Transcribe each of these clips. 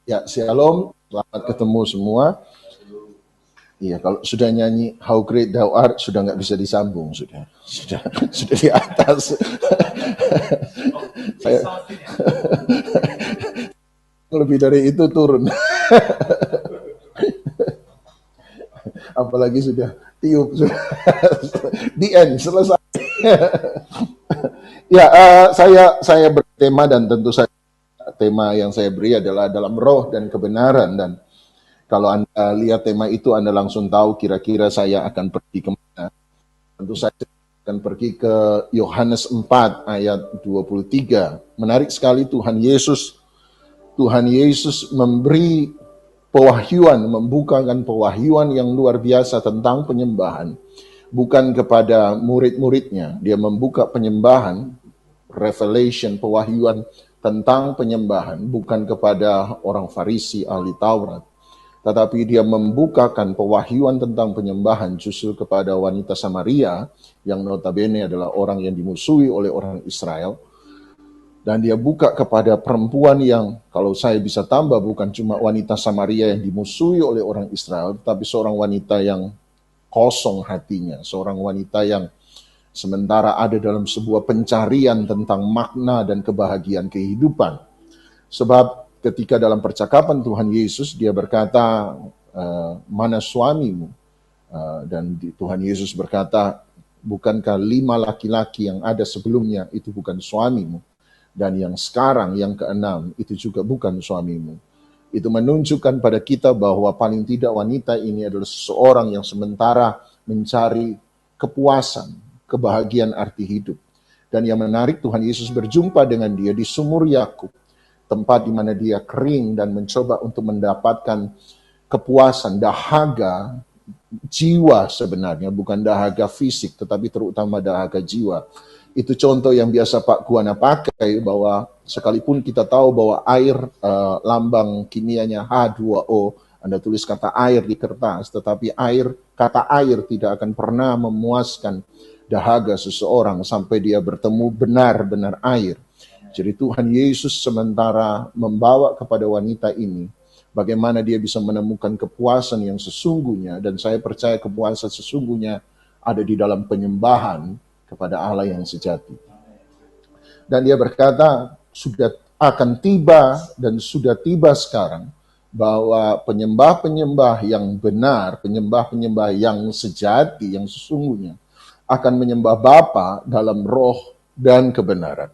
Ya, shalom, selamat ketemu semua. Iya, kalau sudah nyanyi How Great Thou Art sudah nggak bisa disambung, sudah di atas. Saya lebih dari itu turun, apalagi sudah tiup, sudah di end selesai. Ya, saya bertema dan tentu saja tema yang saya beri adalah dalam roh dan kebenaran, dan kalau Anda lihat tema itu Anda langsung tahu kira-kira saya akan pergi kemana. Tentu saja akan pergi ke Yohanes 4 ayat 23. Menarik sekali Tuhan Yesus memberi pewahyuan, membukakan pewahyuan yang luar biasa tentang penyembahan. Bukan kepada murid-muridnya, dia membuka penyembahan, revelation, pewahyuan tentang penyembahan, bukan kepada orang Farisi, ahli Taurat, tetapi dia membukakan pewahyuan tentang penyembahan justru kepada wanita Samaria, yang notabene adalah orang yang dimusuhi oleh orang Israel. Dan dia buka kepada perempuan yang, kalau saya bisa tambah, bukan cuma wanita Samaria yang dimusuhi oleh orang Israel, tapi seorang wanita yang kosong hatinya, seorang wanita yang sementara ada dalam sebuah pencarian tentang makna dan kebahagiaan kehidupan. Sebab ketika dalam percakapan Tuhan Yesus, dia berkata, mana suamimu? Dan Tuhan Yesus berkata, bukankah 5 laki-laki yang ada sebelumnya itu bukan suamimu? Dan yang sekarang, yang ke-6, itu juga bukan suamimu. Itu menunjukkan pada kita bahwa paling tidak wanita ini adalah seseorang yang sementara mencari kepuasan, kebahagiaan arti hidup. Dan yang menarik, Tuhan Yesus berjumpa dengan dia di sumur Yakub, tempat di mana dia kering dan mencoba untuk mendapatkan kepuasan, dahaga jiwa sebenarnya, bukan dahaga fisik, tetapi terutama dahaga jiwa. Itu contoh yang biasa Pak Kuana pakai, bahwa sekalipun kita tahu bahwa air lambang kimianya H2O, Anda tulis kata air di kertas, tetapi kata air tidak akan pernah memuaskan dahaga seseorang sampai dia bertemu benar-benar air. Jadi Tuhan Yesus sementara membawa kepada wanita ini bagaimana dia bisa menemukan kepuasan yang sesungguhnya, dan saya percaya kepuasan sesungguhnya ada di dalam penyembahan kepada Allah yang sejati. Dan dia berkata, sudah akan tiba dan sudah tiba sekarang, bahwa penyembah-penyembah yang benar, penyembah-penyembah yang sejati, yang sesungguhnya, akan menyembah Bapa dalam roh dan kebenaran.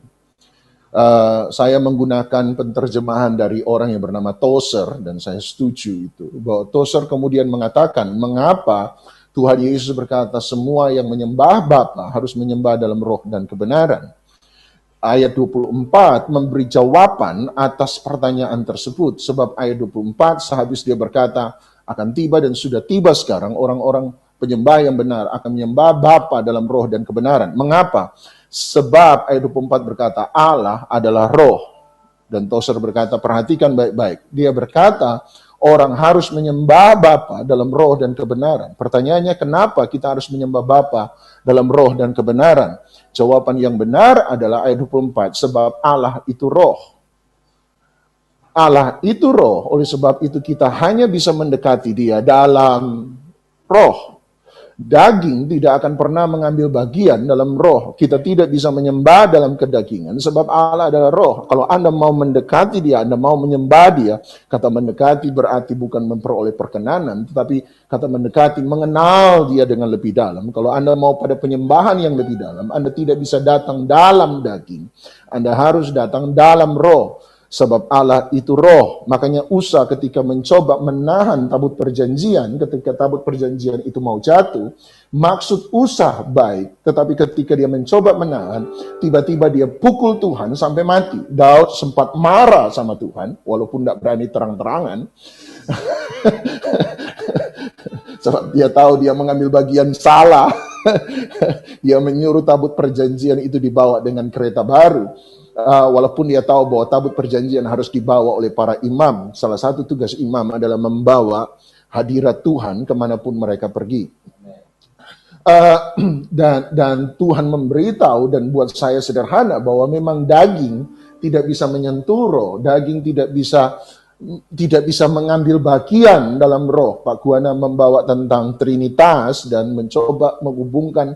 Saya menggunakan penterjemahan dari orang yang bernama Tozer, dan saya setuju itu, bahwa Tozer kemudian mengatakan, mengapa Tuhan Yesus berkata semua yang menyembah Bapa harus menyembah dalam roh dan kebenaran. Ayat 24 memberi jawaban atas pertanyaan tersebut, sebab ayat 24 sehabis dia berkata, akan tiba dan sudah tiba sekarang orang-orang penyembah yang benar akan menyembah Bapa dalam roh dan kebenaran. Mengapa? Sebab ayat 24 berkata Allah adalah roh. Dan Tozer berkata, perhatikan baik-baik. Dia berkata orang harus menyembah Bapa dalam roh dan kebenaran. Pertanyaannya, kenapa kita harus menyembah Bapa dalam roh dan kebenaran? Jawaban yang benar adalah ayat 24, sebab Allah itu roh. Allah itu roh, oleh sebab itu kita hanya bisa mendekati dia dalam roh. Daging tidak akan pernah mengambil bagian dalam roh. Kita tidak bisa menyembah dalam kedagingan, sebab Allah adalah roh. Kalau Anda mau mendekati dia, Anda mau menyembah dia, kata mendekati berarti bukan memperoleh perkenanan, tetapi kata mendekati mengenal dia dengan lebih dalam. Kalau Anda mau pada penyembahan yang lebih dalam, Anda tidak bisa datang dalam daging. Anda harus datang dalam roh. Sebab Allah itu roh. Makanya Usa ketika mencoba menahan tabut perjanjian, ketika tabut perjanjian itu mau jatuh, maksud Usa baik, tetapi ketika dia mencoba menahan, tiba-tiba dia pukul Tuhan sampai mati. Daud sempat marah sama Tuhan, walaupun tidak berani terang-terangan. Sebab dia tahu dia mengambil bagian salah. Dia menyuruh tabut perjanjian itu dibawa dengan kereta baru. Walaupun dia tahu bahwa tabut perjanjian harus dibawa oleh para imam. Salah satu tugas imam adalah membawa hadirat Tuhan kemanapun mereka pergi. Dan Tuhan memberitahu, dan buat saya sederhana, bahwa memang daging tidak bisa menyentuh roh, daging tidak bisa tidak bisa mengambil bagian dalam roh. Pak Guana membawa tentang Trinitas dan mencoba menghubungkan.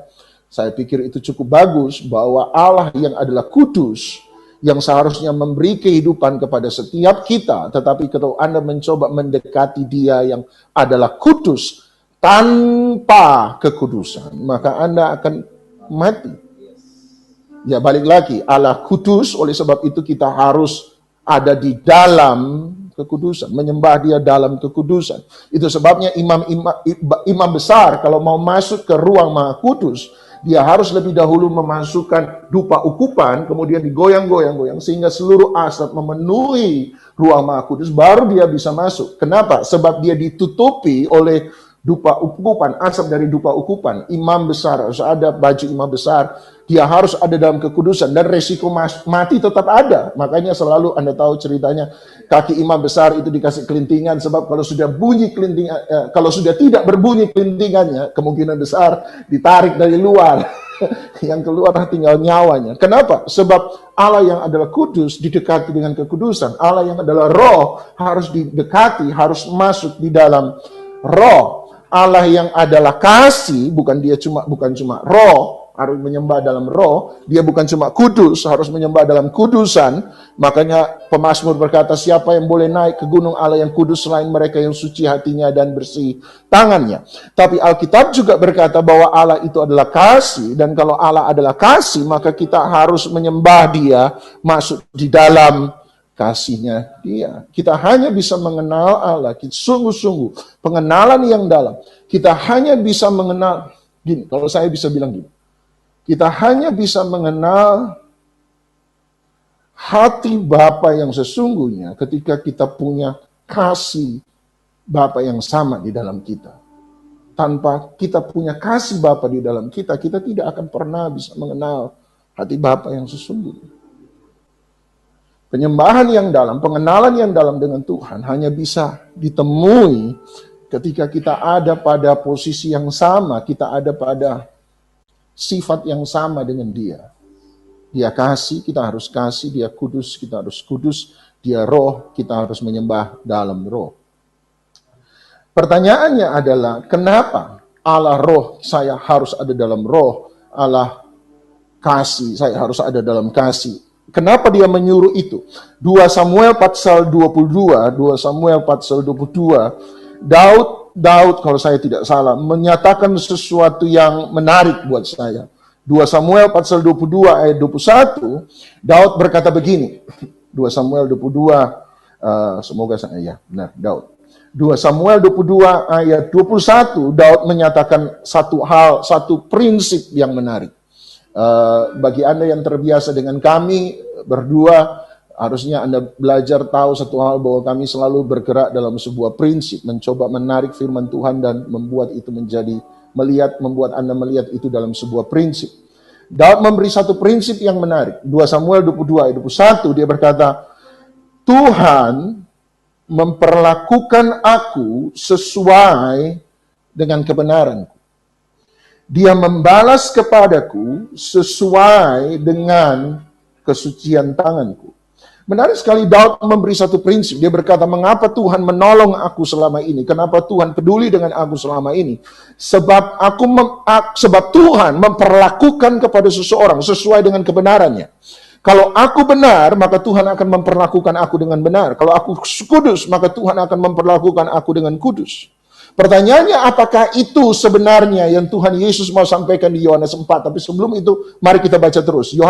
Saya pikir itu cukup bagus bahwa Allah yang adalah kudus, yang seharusnya memberi kehidupan kepada setiap kita, tetapi kalau Anda mencoba mendekati Dia yang adalah kudus tanpa kekudusan, maka Anda akan mati. Ya, balik lagi, Allah kudus, oleh sebab itu kita harus ada di dalam kekudusan, menyembah Dia dalam kekudusan. Itu sebabnya imam besar kalau mau masuk ke ruang Maha Kudus, dia harus lebih dahulu memasukkan dupa ukupan, kemudian digoyang-goyang sehingga seluruh asap memenuhi ruang Maha Kudus, baru dia bisa masuk. Kenapa? Sebab dia ditutupi oleh dupa ukupan, asap dari dupa ukupan. Imam besar harus ada baju imam besar, dia harus ada dalam kekudusan, dan resiko mati tetap ada. Makanya selalu Anda tahu ceritanya, kaki imam besar itu dikasih kelintingan, sebab kalau sudah bunyi kelintingan, kalau sudah tidak berbunyi kelintingannya, kemungkinan besar ditarik dari luar. Yang keluar tinggal nyawanya. Kenapa? Sebab Allah yang adalah kudus didekati dengan kekudusan. Allah yang adalah roh harus didekati, harus masuk di dalam roh. Allah yang adalah kasih, bukan cuma roh, harus menyembah dalam roh. Dia bukan cuma kudus, harus menyembah dalam kudusan. Makanya pemazmur berkata, siapa yang boleh naik ke gunung Allah yang kudus selain mereka yang suci hatinya dan bersih tangannya. Tapi Alkitab juga berkata bahwa Allah itu adalah kasih, dan kalau Allah adalah kasih, maka kita harus menyembah Dia, masuk di dalam kasihnya Dia. Kita hanya bisa mengenal Allah, sungguh-sungguh pengenalan yang dalam. Kita hanya bisa mengenal, gini, kalau saya bisa bilang gini, kita hanya bisa mengenal hati Bapa yang sesungguhnya ketika kita punya kasih Bapa yang sama di dalam kita. Tanpa kita punya kasih Bapa di dalam kita, kita tidak akan pernah bisa mengenal hati Bapa yang sesungguhnya. Penyembahan yang dalam, pengenalan yang dalam dengan Tuhan hanya bisa ditemui ketika kita ada pada posisi yang sama, kita ada pada sifat yang sama dengan Dia. Dia kasih, kita harus kasih. Dia kudus, kita harus kudus. Dia roh, kita harus menyembah dalam roh. Pertanyaannya adalah, kenapa Allah roh saya harus ada dalam roh, Allah kasih saya harus ada dalam kasih? Kenapa Dia menyuruh itu? 2 Samuel pasal 22, Daud kalau saya tidak salah menyatakan sesuatu yang menarik buat saya. 2 Samuel pasal 22 ayat 21, Daud berkata begini. 2 Samuel 22, semoga saya benar, Daud. 2 Samuel 22 ayat 21, Daud menyatakan satu prinsip yang menarik. Bagi Anda yang terbiasa dengan kami berdua, harusnya Anda belajar tahu satu hal, bahwa kami selalu bergerak dalam sebuah prinsip, mencoba menarik firman Tuhan dan membuat itu membuat Anda melihat itu dalam sebuah prinsip. Daud memberi satu prinsip yang menarik. 2 Samuel 22 ayat 21, dia berkata, Tuhan memperlakukan aku sesuai dengan kebenaranku. Dia membalas kepadaku sesuai dengan kesucian tanganku. Menarik sekali, Daud memberi satu prinsip. Dia berkata, mengapa Tuhan menolong aku selama ini? Kenapa Tuhan peduli dengan aku selama ini? Sebab Tuhan memperlakukan kepada seseorang sesuai dengan kebenarannya. Kalau aku benar, maka Tuhan akan memperlakukan aku dengan benar. Kalau aku kudus, maka Tuhan akan memperlakukan aku dengan kudus. Pertanyaannya, apakah itu sebenarnya yang Tuhan Yesus mau sampaikan di Yohanes 4? Tapi sebelum itu, mari kita baca terus. 2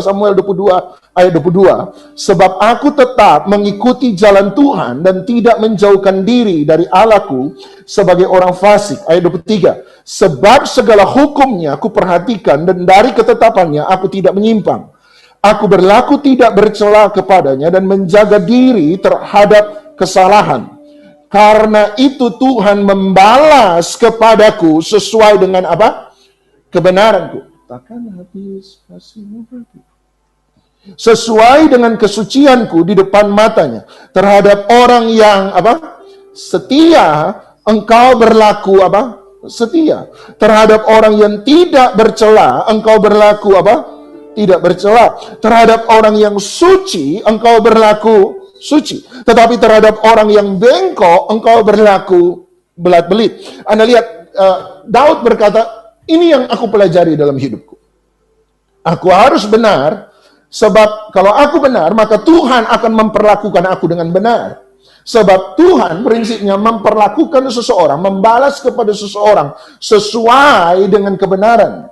Samuel 22 ayat 22. Sebab aku tetap mengikuti jalan Tuhan dan tidak menjauhkan diri dari Allahku sebagai orang fasik. Ayat 23. Sebab segala hukumnya aku perhatikan dan dari ketetapannya aku tidak menyimpang. Aku berlaku tidak bercela kepadanya dan menjaga diri terhadap kesalahan. Karena itu Tuhan membalas kepadaku sesuai dengan apa? Kebenaranku. Takkan habis kasihmu bagi. Sesuai dengan kesucianku di depan matanya. Terhadap orang yang apa? Setia, engkau berlaku apa? Setia. Terhadap orang yang tidak bercela, engkau berlaku apa? Tidak bercela. Terhadap orang yang suci, engkau berlaku suci. Tetapi terhadap orang yang bengkok, engkau berlaku belat-belit. Anda lihat, Daud berkata, ini yang aku pelajari dalam hidupku. Aku harus benar, sebab kalau aku benar, maka Tuhan akan memperlakukan aku dengan benar. Sebab Tuhan prinsipnya memperlakukan seseorang, membalas kepada seseorang sesuai dengan kebenaran.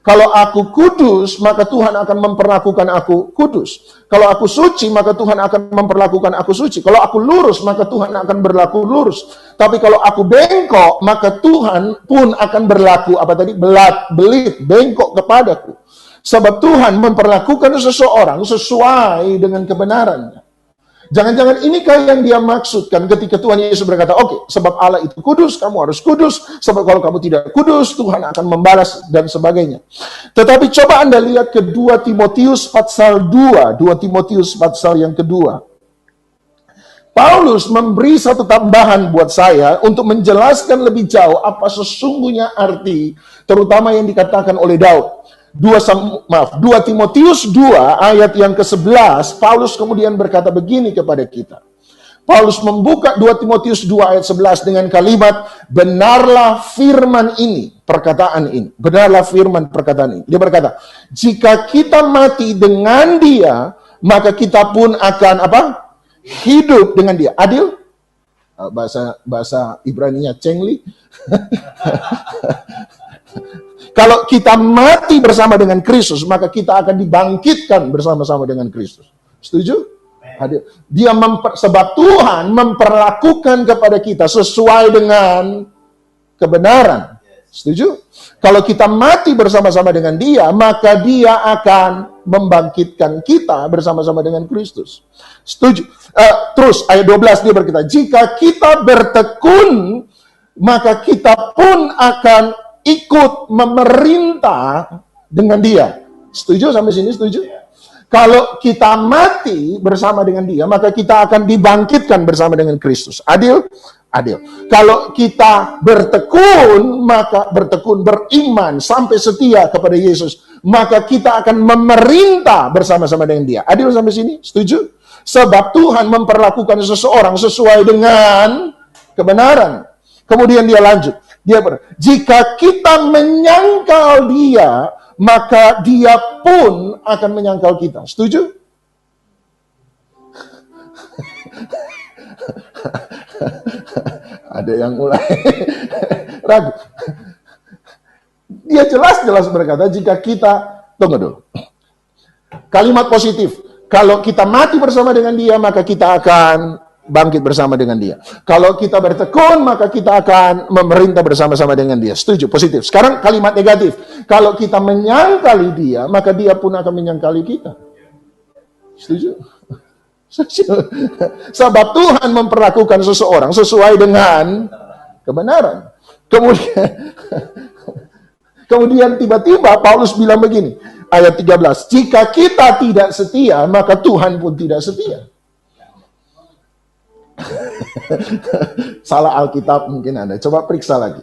Kalau aku kudus, maka Tuhan akan memperlakukan aku kudus. Kalau aku suci, maka Tuhan akan memperlakukan aku suci. Kalau aku lurus, maka Tuhan akan berlaku lurus. Tapi kalau aku bengkok, maka Tuhan pun akan berlaku, belat-belit, bengkok kepadaku. Sebab Tuhan memperlakukan seseorang sesuai dengan kebenarannya. Jangan-jangan inikah yang dia maksudkan ketika Tuhan Yesus berkata, oke, sebab Allah itu kudus, kamu harus kudus, sebab kalau kamu tidak kudus, Tuhan akan membalas, dan sebagainya. Tetapi coba Anda lihat ke 2 Timotius pasal 2, 2 Timotius pasal yang kedua. Paulus memberi satu tambahan buat saya untuk menjelaskan lebih jauh apa sesungguhnya arti, terutama yang dikatakan oleh Daud. 2 Timotius 2 ayat yang ke-11, Paulus kemudian berkata begini kepada kita. Paulus membuka 2 Timotius 2 ayat 11 dengan kalimat, benarlah firman ini, perkataan ini. Benarlah firman perkataan ini. Dia berkata, jika kita mati dengan dia, maka kita pun akan hidup dengan dia. Adil? Bahasa Ibraninya cengli. Kalau kita mati bersama dengan Kristus, maka kita akan dibangkitkan bersama-sama dengan Kristus. Setuju? Hadir. Sebab Tuhan memperlakukan kepada kita sesuai dengan kebenaran. Setuju? Kalau kita mati bersama-sama dengan Dia, maka Dia akan membangkitkan kita bersama-sama dengan Kristus. Setuju? Terus ayat 12 dia berkata, jika kita bertekun, maka kita pun akan ikut memerintah dengan dia. Setuju sampai sini? Setuju? Kalau kita mati bersama dengan dia, maka kita akan dibangkitkan bersama dengan Kristus. Adil? Adil. Kalau kita bertekun, maka bertekun, beriman, sampai setia kepada Yesus, maka kita akan memerintah bersama-sama dengan dia. Adil sampai sini? Setuju? Sebab Tuhan memperlakukan seseorang sesuai dengan kebenaran. Kemudian dia lanjut. Jika kita menyangkal dia, maka dia pun akan menyangkal kita. Setuju? Ada yang mulai ragu. Dia jelas-jelas berkata, jika kita, tunggu dulu. Kalimat positif. Kalau kita mati bersama dengan dia, maka kita akan bangkit bersama dengan dia. Kalau kita bertekun, maka kita akan memerintah bersama-sama dengan dia. Setuju, positif. Sekarang kalimat negatif. Kalau kita menyangkali dia, maka dia pun akan menyangkali kita. Setuju? Setuju. Sebab Tuhan memperlakukan seseorang sesuai dengan kebenaran. Kemudian tiba-tiba Paulus bilang begini, ayat 13, jika kita tidak setia, maka Tuhan pun tidak setia. Salah Alkitab mungkin Anda. Coba periksa lagi.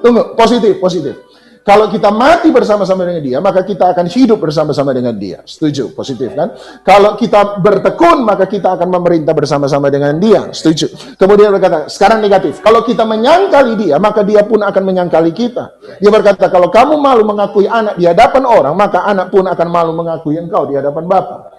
Tunggu, positif. Kalau kita mati bersama-sama dengan dia, maka kita akan hidup bersama-sama dengan dia. Setuju, positif kan? Kalau kita bertekun, maka kita akan memerintah bersama-sama dengan dia. Setuju. Kemudian berkata, sekarang negatif. Kalau kita menyangkali dia, maka dia pun akan menyangkali kita. Dia berkata, kalau kamu malu mengakui anak di hadapan orang, maka anak pun akan malu mengakui engkau di hadapan Bapa.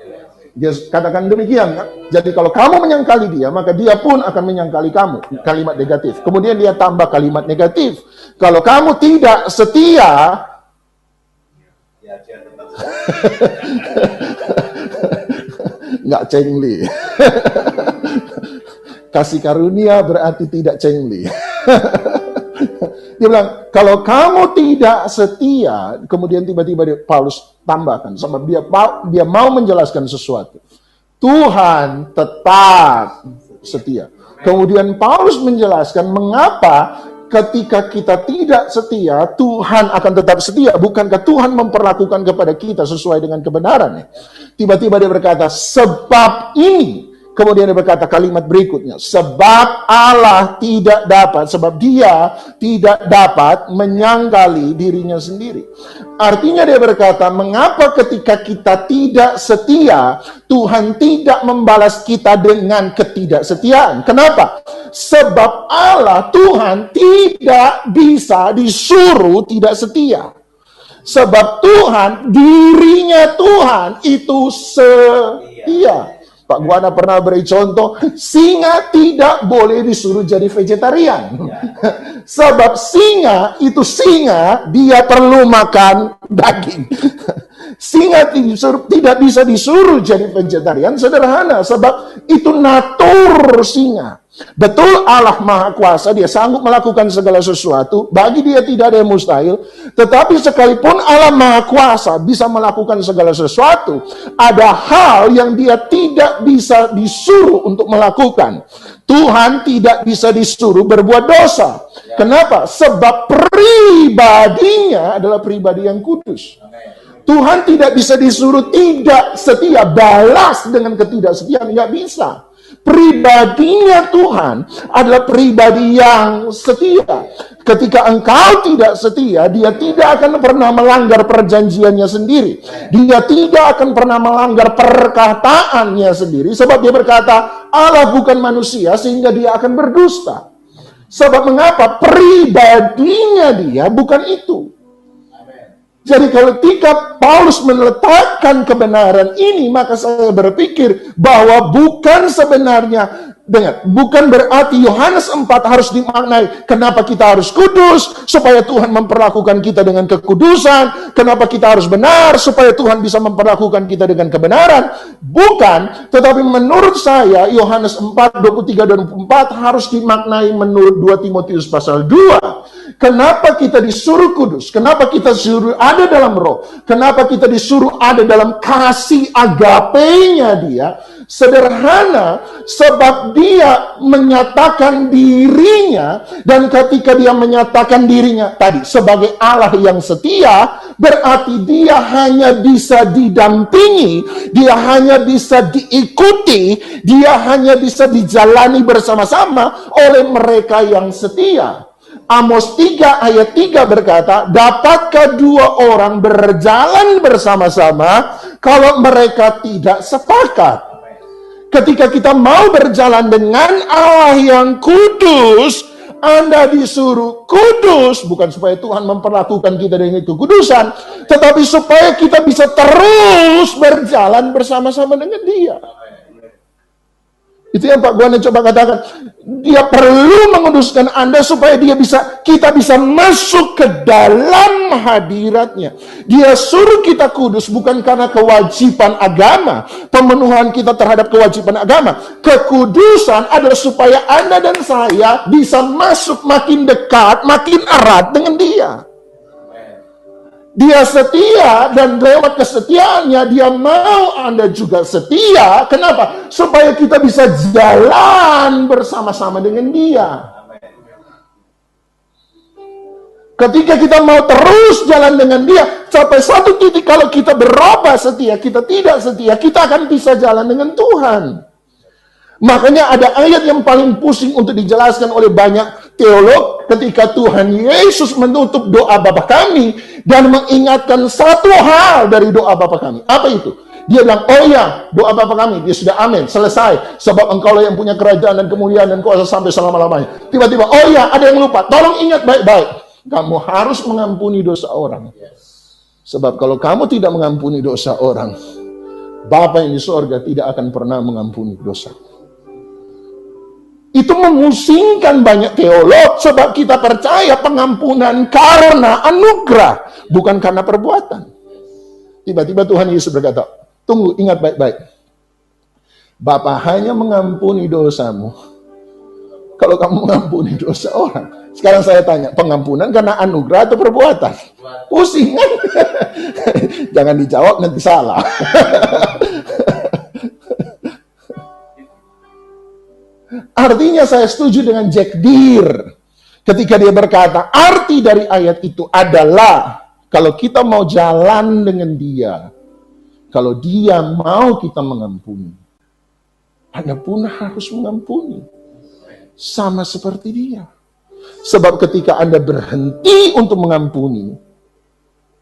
Dia katakan demikian kan? Jadi kalau kamu menyangkali dia, maka dia pun akan menyangkali kamu. Kalimat negatif. Kemudian dia tambah kalimat negatif. Kalau kamu tidak setia, nggak cengli. Kasih karunia berarti tidak cengli. Dia bilang, kalau kamu tidak setia, kemudian tiba-tiba Paulus tambahkan, sama dia mau menjelaskan sesuatu. Tuhan tetap setia. Kemudian Paulus menjelaskan mengapa ketika kita tidak setia, Tuhan akan tetap setia. Bukankah Tuhan memperlakukan kepada kita sesuai dengan kebenaran? Tiba-tiba dia berkata, sebab ini Kemudian dia berkata kalimat berikutnya, sebab Allah tidak dapat, sebab dia tidak dapat menyangkali dirinya sendiri. Artinya dia berkata, mengapa ketika kita tidak setia, Tuhan tidak membalas kita dengan ketidaksetiaan? Kenapa? Sebab Allah, Tuhan tidak bisa disuruh tidak setia. Sebab Tuhan, dirinya Tuhan itu setia. Pak Guana pernah beri contoh, singa tidak boleh disuruh jadi vegetarian. Sebab singa, dia perlu makan daging. Singa tidak bisa disuruh jadi vegetarian, sederhana. Sebab itu natur singa. Betul Allah Maha Kuasa, dia sanggup melakukan segala sesuatu, bagi dia tidak ada yang mustahil. Tetapi sekalipun Allah Maha Kuasa bisa melakukan segala sesuatu, ada hal yang dia tidak bisa disuruh untuk melakukan. Tuhan tidak bisa disuruh berbuat dosa. Kenapa? Sebab pribadinya adalah pribadi yang kudus. Tuhan tidak bisa disuruh tidak setia, balas dengan ketidaksetiaan, nggak bisa. Pribadinya Tuhan adalah pribadi yang setia. Ketika engkau tidak setia, dia tidak akan pernah melanggar perjanjiannya sendiri. Dia tidak akan pernah melanggar perkataannya sendiri. Sebab dia berkata, Allah bukan manusia sehingga dia akan berdusta. Sebab mengapa? Pribadinya dia bukan itu. Jadi ketika Paulus meletakkan kebenaran ini, maka saya berpikir bahwa bukan sebenarnya, bukan berarti Yohanes 4 harus dimaknai, kenapa kita harus kudus, supaya Tuhan memperlakukan kita dengan kekudusan, kenapa kita harus benar, supaya Tuhan bisa memperlakukan kita dengan kebenaran. Bukan, tetapi menurut saya, Yohanes 4, 23 dan 24 harus dimaknai menurut 2 Timotius pasal 2. Kenapa kita disuruh kudus? Kenapa kita disuruh ada dalam roh? Kenapa kita disuruh ada dalam kasih agapenya dia? Sederhana, sebab dia menyatakan dirinya, dan ketika dia menyatakan dirinya tadi sebagai Allah yang setia, berarti dia hanya bisa didampingi, dia hanya bisa diikuti, dia hanya bisa dijalani bersama-sama oleh mereka yang setia. Amos 3 ayat 3 berkata, dapatkah dua orang berjalan bersama-sama kalau mereka tidak sepakat? Ketika kita mau berjalan dengan Allah yang kudus, Anda disuruh kudus, bukan supaya Tuhan memperlakukan kita dengan kekudusan, tetapi supaya kita bisa terus berjalan bersama-sama dengan Dia. Itu yang Pak Guana coba katakan. Dia perlu menguduskan Anda supaya kita bisa masuk ke dalam hadiratnya. Dia suruh kita kudus bukan karena kewajiban agama, pemenuhan kita terhadap kewajiban agama. Kekudusan adalah supaya Anda dan saya bisa masuk makin dekat, makin erat dengan Dia. Dia setia, dan lewat kesetiaannya dia mau Anda juga setia. Kenapa? Supaya kita bisa jalan bersama-sama dengan Dia. Ketika kita mau terus jalan dengan Dia, sampai satu titik kalau kita berubah setia, kita tidak setia, kita akan bisa jalan dengan Tuhan. Makanya ada ayat yang paling pusing untuk dijelaskan oleh banyak teolog ketika Tuhan Yesus menutup doa Bapa kami dan mengingatkan satu hal dari doa Bapa kami. Apa itu? Dia bilang, oh ya, doa Bapa kami, dia sudah amin, selesai. Sebab engkau yang punya kerajaan dan kemuliaan dan kuasa sampai selama-lamanya. Tiba-tiba, oh ya, ada yang lupa. Tolong ingat baik-baik. Kamu harus mengampuni dosa orang. Sebab kalau kamu tidak mengampuni dosa orang, Bapa yang di surga tidak akan pernah mengampuni dosa. Itu memusingkan banyak teolog, sebab kita percaya pengampunan karena anugerah, bukan karena perbuatan. Tiba-tiba Tuhan Yesus berkata, tunggu, ingat baik-baik. Bapa hanya mengampuni dosamu kalau kamu mengampuni dosa orang. Sekarang saya tanya, pengampunan karena anugerah atau perbuatan? Pusing kan? Jangan dijawab, nanti salah. Artinya saya setuju dengan Jack Deere ketika dia berkata, arti dari ayat itu adalah kalau kita mau jalan dengan Dia, kalau Dia mau kita mengampuni, Anda pun harus mengampuni. Sama seperti dia. Sebab ketika Anda berhenti untuk mengampuni,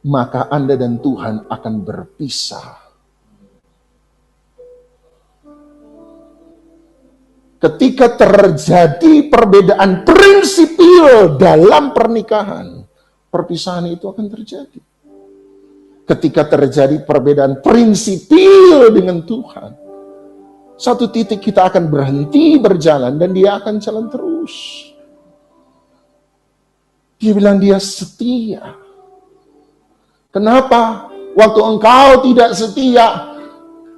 maka Anda dan Tuhan akan berpisah. Ketika terjadi perbedaan prinsipil dalam pernikahan, perpisahan itu akan terjadi. Ketika terjadi perbedaan prinsipil dengan Tuhan, satu titik kita akan berhenti berjalan dan dia akan jalan terus. Dia bilang dia setia. Kenapa? Waktu engkau tidak setia,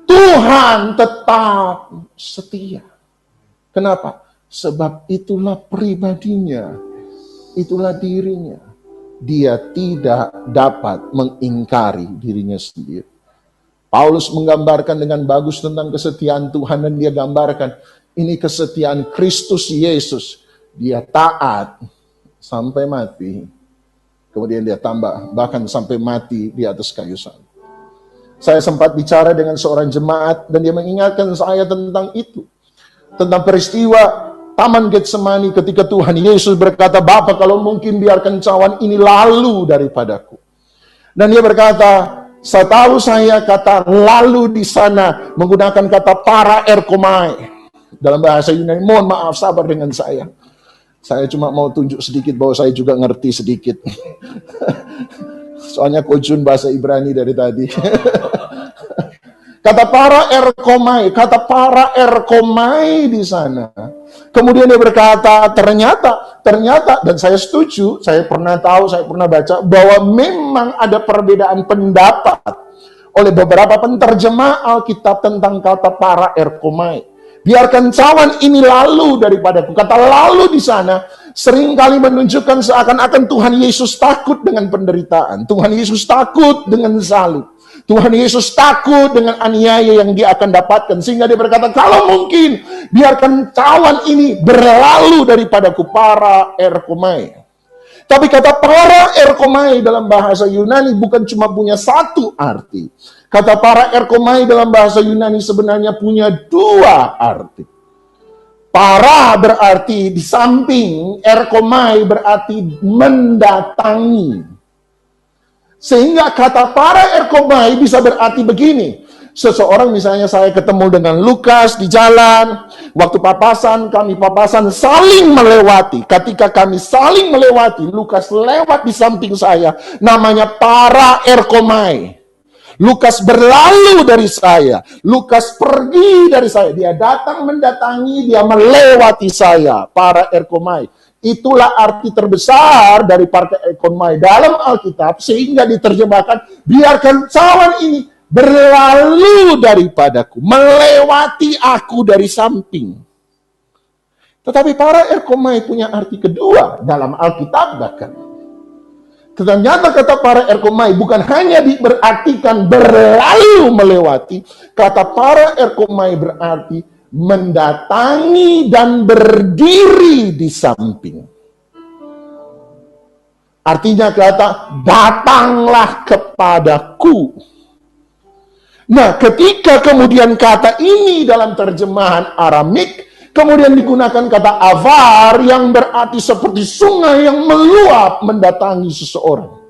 Tuhan tetap setia. Kenapa? Sebab itulah pribadinya, itulah dirinya. Dia tidak dapat mengingkari dirinya sendiri. Paulus menggambarkan dengan bagus tentang kesetiaan Tuhan, dan dia gambarkan ini kesetiaan Kristus Yesus. Dia taat sampai mati. Kemudian dia tambah, bahkan sampai mati di atas kayu salib. Saya sempat bicara dengan seorang jemaat dan dia mengingatkan saya tentang itu. Tentang peristiwa Taman Getsemani ketika Tuhan Yesus berkata, Bapa kalau mungkin biarkan cawan ini lalu daripadaku. Dan dia berkata, setahu saya kata lalu di sana menggunakan kata para erkomai. Dalam bahasa Yunani, mohon maaf sabar dengan saya. Saya cuma mau tunjuk sedikit bahwa saya juga ngerti sedikit. Soalnya kojun bahasa Ibrani dari tadi. Kata para erkomai di sana. Kemudian dia berkata, ternyata, dan saya setuju, saya pernah tahu, saya pernah baca, bahwa memang ada perbedaan pendapat oleh beberapa penterjemah Alkitab tentang kata para erkomai. Biarkan cawan ini lalu daripadaku. Kata lalu di sana seringkali menunjukkan seakan-akan Tuhan Yesus takut dengan penderitaan. Tuhan Yesus takut dengan salib. Tuhan Yesus takut dengan aniaya yang dia akan dapatkan. Sehingga dia berkata, kalau mungkin biarkan cawan ini berlalu daripadaku, para erkomai. Tapi kata para erkomai dalam bahasa Yunani bukan cuma punya satu arti. Kata para erkomai dalam bahasa Yunani sebenarnya punya dua arti. Para berarti di samping, erkomai berarti mendatangi. Sehingga kata para erkomai bisa berarti begini. Seseorang misalnya saya ketemu dengan Lukas di jalan. Waktu kami papasan saling melewati. Ketika kami saling melewati, Lukas lewat di samping saya. Namanya para erkomai. Lukas berlalu dari saya. Lukas pergi dari saya. Dia datang mendatangi, dia melewati saya. Para erkomai. Itulah arti terbesar dari para erkomai dalam Alkitab, sehingga diterjemahkan, biarkan cawan ini berlalu daripadaku, melewati aku dari samping. Tetapi para erkomai punya arti kedua dalam Alkitab bahkan. Ternyata kata para erkomai bukan hanya diberartikan berlalu melewati, kata para erkomai berarti mendatangi dan berdiri di samping. Artinya kata, datanglah kepadaku. Nah, ketika kemudian kata ini dalam terjemahan Aramik, kemudian digunakan kata avar yang berarti seperti sungai yang meluap mendatangi seseorang.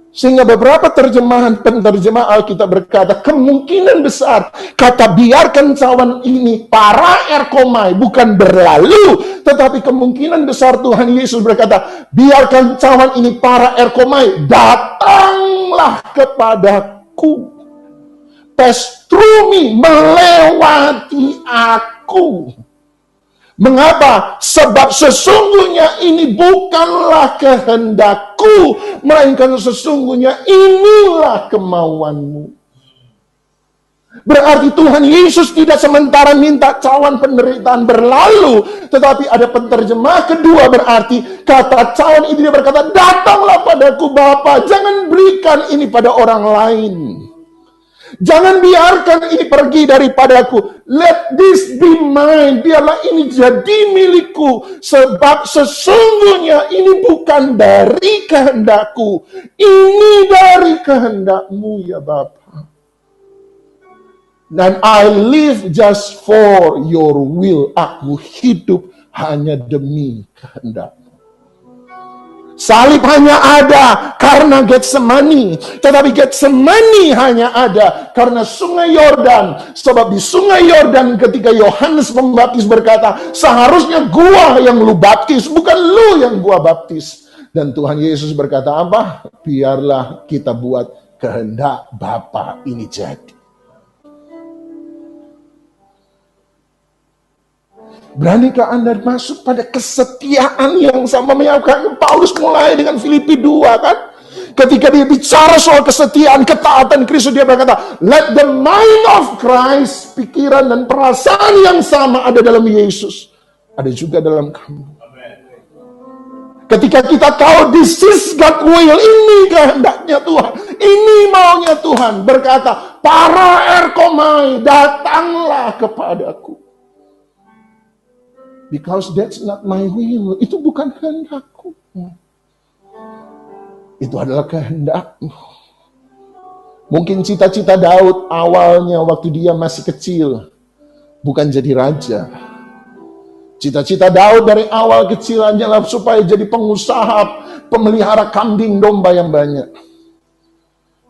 Sehingga beberapa penterjemah Alkitab berkata, kemungkinan besar kata biarkan cawan ini para erkomai bukan berlalu, tetapi kemungkinan besar Tuhan Yesus berkata, biarkan cawan ini para erkomai, datanglah kepadaku. Pestrumi, melewati aku. Mengapa? Sebab sesungguhnya ini bukanlah kehendakku, melainkan sesungguhnya inilah kemauanmu. Berarti Tuhan Yesus tidak sementara minta cawan penderitaan berlalu, tetapi ada penterjemah kedua berarti kata cawan ini dia berkata, datanglah padaku Bapa, jangan berikan ini pada orang lain. Jangan biarkan ini pergi daripadaku. Let this be mine. Biarlah ini jadi milikku. Sebab sesungguhnya ini bukan dari kehendakku. Ini dari kehendakmu ya Bapa. Dan I live just for your will. Aku hidup hanya demi kehendak. Salib hanya ada karena Getsemani. Tetapi Getsemani hanya ada karena sungai Yordan. Sebab di sungai Yordan ketika Yohanes Pembaptis berkata, seharusnya gua yang lu baptis, bukan lu yang gua baptis. Dan Tuhan Yesus berkata apa? Biarlah kita buat kehendak Bapa ini jadi. Beranikah Anda masuk pada kesetiaan yang sama? Paulus mulai dengan Filipi 2 kan? Ketika dia bicara soal kesetiaan, ketaatan Kristus, dia berkata, let the mind of Christ, pikiran dan perasaan yang sama ada dalam Yesus, ada juga dalam kamu. Ketika kita tahu this is God's will, ini kehendaknya Tuhan, ini maunya Tuhan, berkata, para erkomai, datanglah kepadaku. Because that's not my will. Itu bukan kehendakku. Itu adalah kehendakmu. Mungkin cita-cita Daud awalnya waktu dia masih kecil bukan jadi raja. Cita-cita Daud dari awal kecil hanyalah supaya jadi pengusaha, pemelihara kambing domba yang banyak.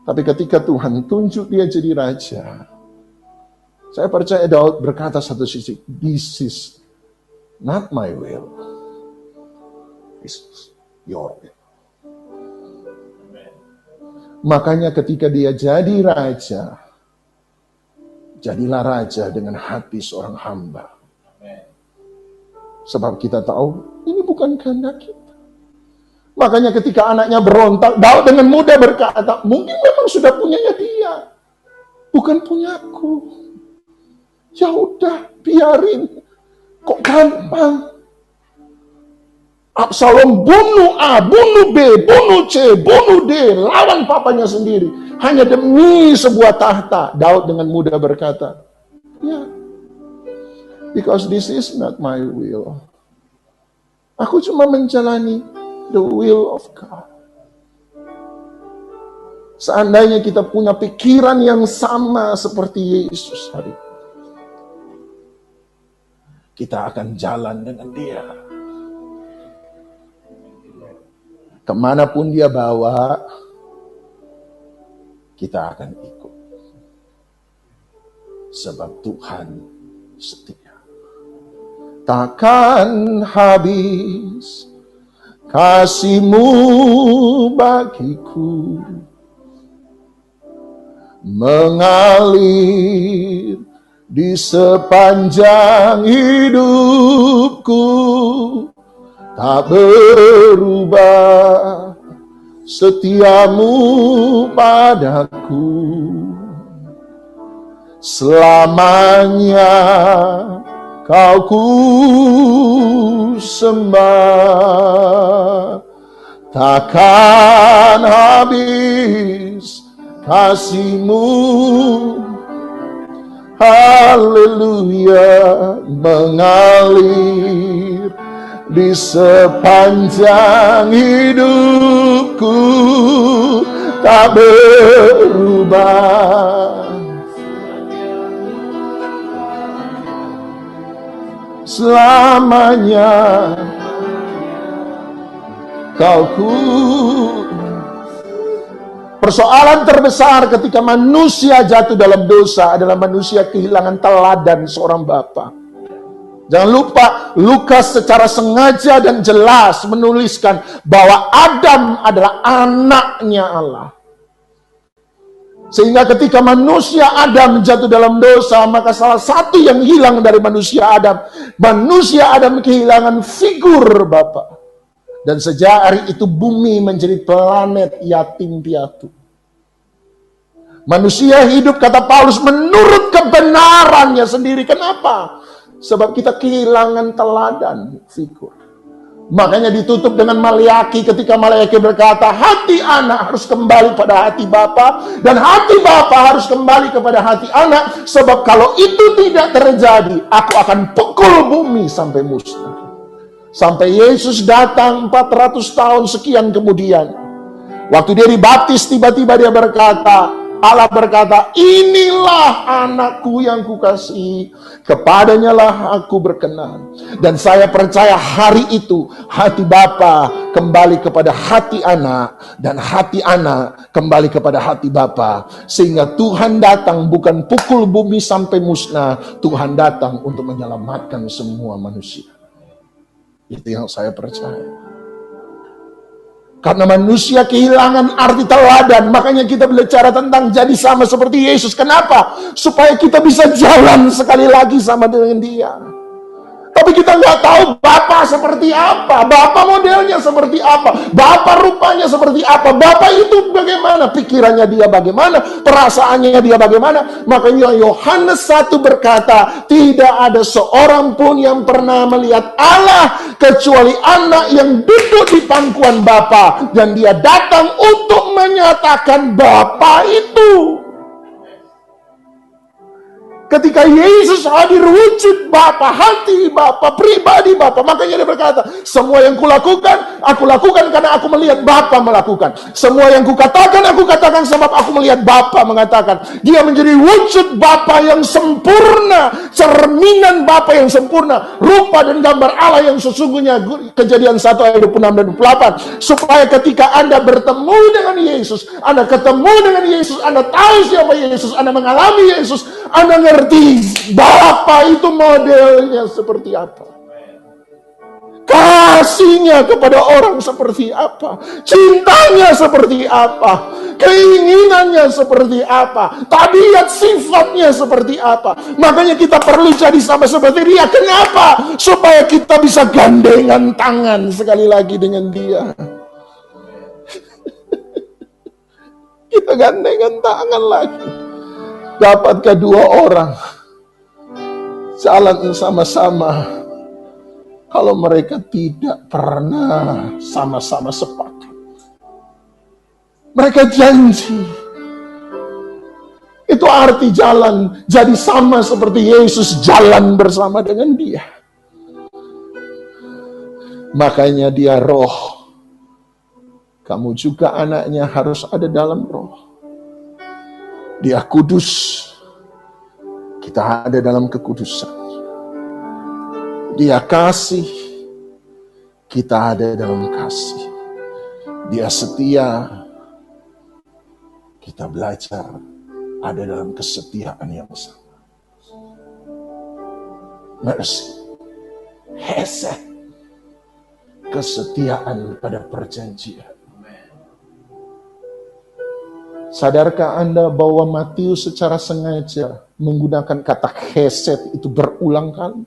Tapi ketika Tuhan tunjuk dia jadi raja, saya percaya Daud berkata satu sisi, this is not my will, it's your will. Makanya ketika dia jadi raja, jadilah raja dengan hati seorang hamba. Sebab kita tahu ini bukan kehendak kita. Makanya ketika anaknya berontak, Daud dengan mudah berkata, mungkin memang sudah punyanya dia, bukan punyaku. Ya udah, biarin. Kok gampang? Absalom bunuh A, bunuh B, bunuh C, bunuh D, lawan papanya sendiri. Hanya demi sebuah tahta. Daud dengan mudah berkata, ya, because this is not my will. Aku cuma menjalani the will of God. Seandainya kita punya pikiran yang sama seperti Yesus hari ini, kita akan jalan dengan dia. Kemanapun dia bawa, kita akan ikut. Sebab Tuhan setia. Takkan habis kasih-Mu bagiku, mengalir di sepanjang hidupku, tak berubah setiamu padaku. Selamanya Kau ku sembah, takkan habis kasih-Mu. Haleluya, mengalir di sepanjang hidupku, tak berubah. Selamanya Kau ku. Persoalan terbesar ketika manusia jatuh dalam dosa adalah manusia kehilangan teladan seorang bapa. Jangan lupa, Lukas secara sengaja dan jelas menuliskan bahwa Adam adalah anaknya Allah. Sehingga ketika manusia Adam jatuh dalam dosa, maka salah satu yang hilang dari manusia Adam kehilangan figur bapa. Dan sejak hari itu bumi menjadi planet yatim piatu. Manusia hidup, kata Paulus, menurut kebenarannya sendiri. Kenapa? Sebab kita kehilangan teladan figur. Makanya ditutup dengan Maliaki ketika Maliaki berkata, hati anak harus kembali pada hati bapa, dan hati bapa harus kembali kepada hati anak. Sebab kalau itu tidak terjadi, aku akan pukul bumi sampai musnah. Sampai Yesus datang 400 tahun sekian kemudian. Waktu dia dibaptis, tiba-tiba dia berkata, Allah berkata, inilah anakku yang kukasihi, kepadanya lah aku berkenan. Dan saya percaya hari itu hati Bapa kembali kepada hati anak, dan hati anak kembali kepada hati Bapa. Sehingga Tuhan datang bukan pukul bumi sampai musnah, Tuhan datang untuk menyelamatkan semua manusia. Itu yang saya percaya. Karena manusia kehilangan arti teladan, makanya kita bicara tentang jadi sama seperti Yesus. Kenapa? Supaya kita bisa jalan sekali lagi sama dengan Dia. Tapi kita nggak tahu Bapa seperti apa, Bapa modelnya seperti apa, Bapa rupanya seperti apa, Bapa itu bagaimana, pikirannya Dia bagaimana, perasaannya Dia bagaimana. Makanya Yohanes 1 berkata, tidak ada seorang pun yang pernah melihat Allah kecuali anak yang duduk di pangkuan Bapa, dan Dia datang untuk menyatakan Bapa itu. Ketika Yesus hadir wujud Bapa, hati Bapa, pribadi Bapa, makanya Dia berkata, semua yang kulakukan, aku lakukan karena aku melihat Bapa melakukan. Semua yang kukatakan, aku katakan sebab aku melihat Bapa mengatakan. Dia menjadi wujud Bapa yang sempurna, cerminan Bapa yang sempurna, rupa dan gambar Allah yang sesungguhnya. Kejadian 1 ayat 26 dan 28. Supaya ketika Anda bertemu dengan Yesus, Anda ketemu dengan Yesus, Anda tahu siapa Yesus, Anda mengalami Yesus, Anda ngerti Bapa itu modelnya seperti apa, kasihnya kepada orang seperti apa, cintanya seperti apa, keinginannya seperti apa, tabiat sifatnya seperti apa. Makanya kita perlu jadi sama seperti Dia. Kenapa? Supaya kita bisa gandengan tangan sekali lagi dengan Dia. Kita gandengan tangan lagi. Dapatkah dua orang jalan sama-sama kalau mereka tidak pernah sama-sama sepakat? Mereka janji. Itu arti jalan. Jadi sama seperti Yesus jalan bersama dengan Dia. Makanya Dia roh. Kamu juga anaknya harus ada dalam roh. Dia kudus, kita ada dalam kekudusan. Dia kasih, kita ada dalam kasih. Dia setia, kita belajar ada dalam kesetiaan yang sama. Mercy, hesed, kesetiaan pada perjanjian. Sadarkah Anda bahwa Matius secara sengaja menggunakan kata hesed itu berulang kali?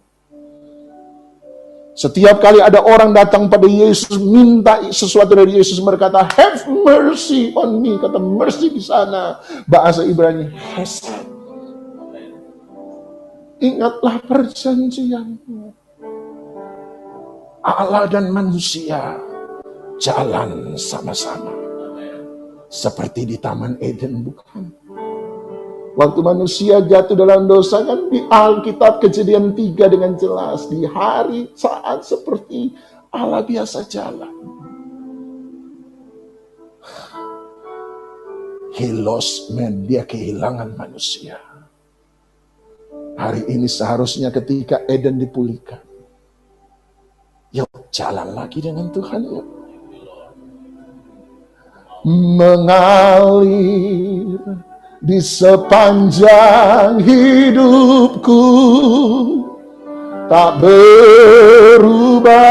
Setiap kali ada orang datang pada Yesus minta sesuatu dari Yesus, berkata, have mercy on me. Kata mercy di sana bahasa Ibrani hesed. Ingatlah perjanjianmu. Allah dan manusia jalan sama-sama. Seperti di Taman Eden, bukan? Waktu manusia jatuh dalam dosa, kan di Alkitab Kejadian 3 dengan jelas. Di hari saat seperti Allah biasa jalan. He lost man, dia kehilangan manusia. Hari ini seharusnya ketika Eden dipulihkan, yuk jalan lagi dengan Tuhan, yuk. Mengalir di sepanjang hidupku, tak berubah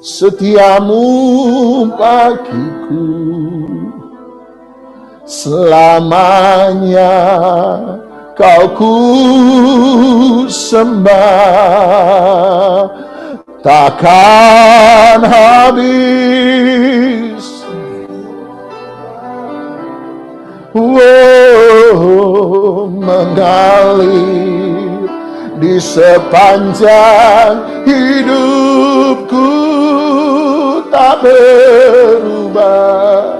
setiamu bagiku. Selamanya kau ku sembah, takkan habis. Mengalir di sepanjang hidupku, tak berubah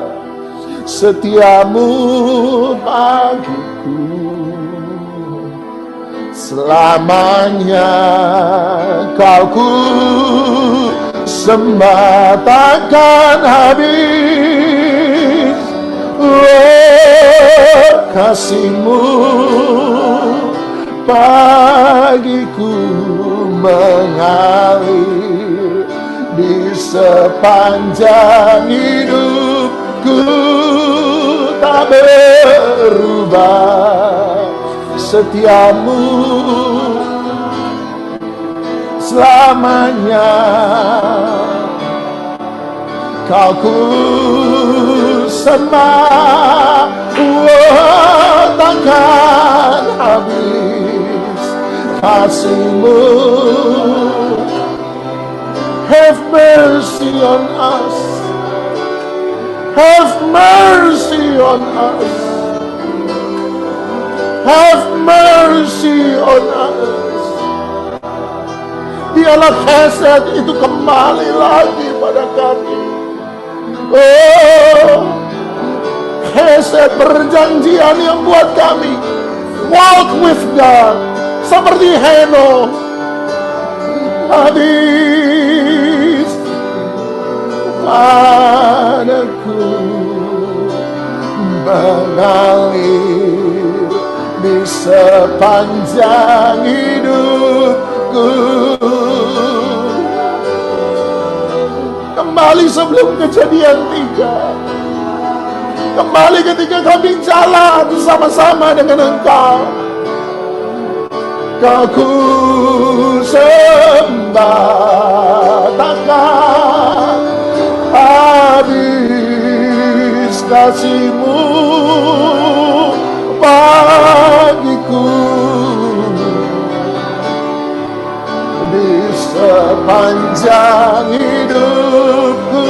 setiamu bagiku. Selamanya kau ku sembah, takkan habis. kasih-Mu bagiku mengalir di sepanjang hidupku, tak berubah. Setia-Mu selamanya, Kau ku sembah, takkan habis kasih-Mu. Have mercy on us, have mercy on us, have mercy on us. Biarlah kasih itu kembali lagi pada kami. Oh, kasih perjanjian yang buat kami walk with God seperti Henokh. Habis padaku mengalir di sepanjang hidupku. Kembali sebelum Kejadian 3, kembali ketika kami jalan bersama-sama dengan Engkau. Kau ku sembah, takkan habis kasih-Mu bagiku di sepanjang hidupku,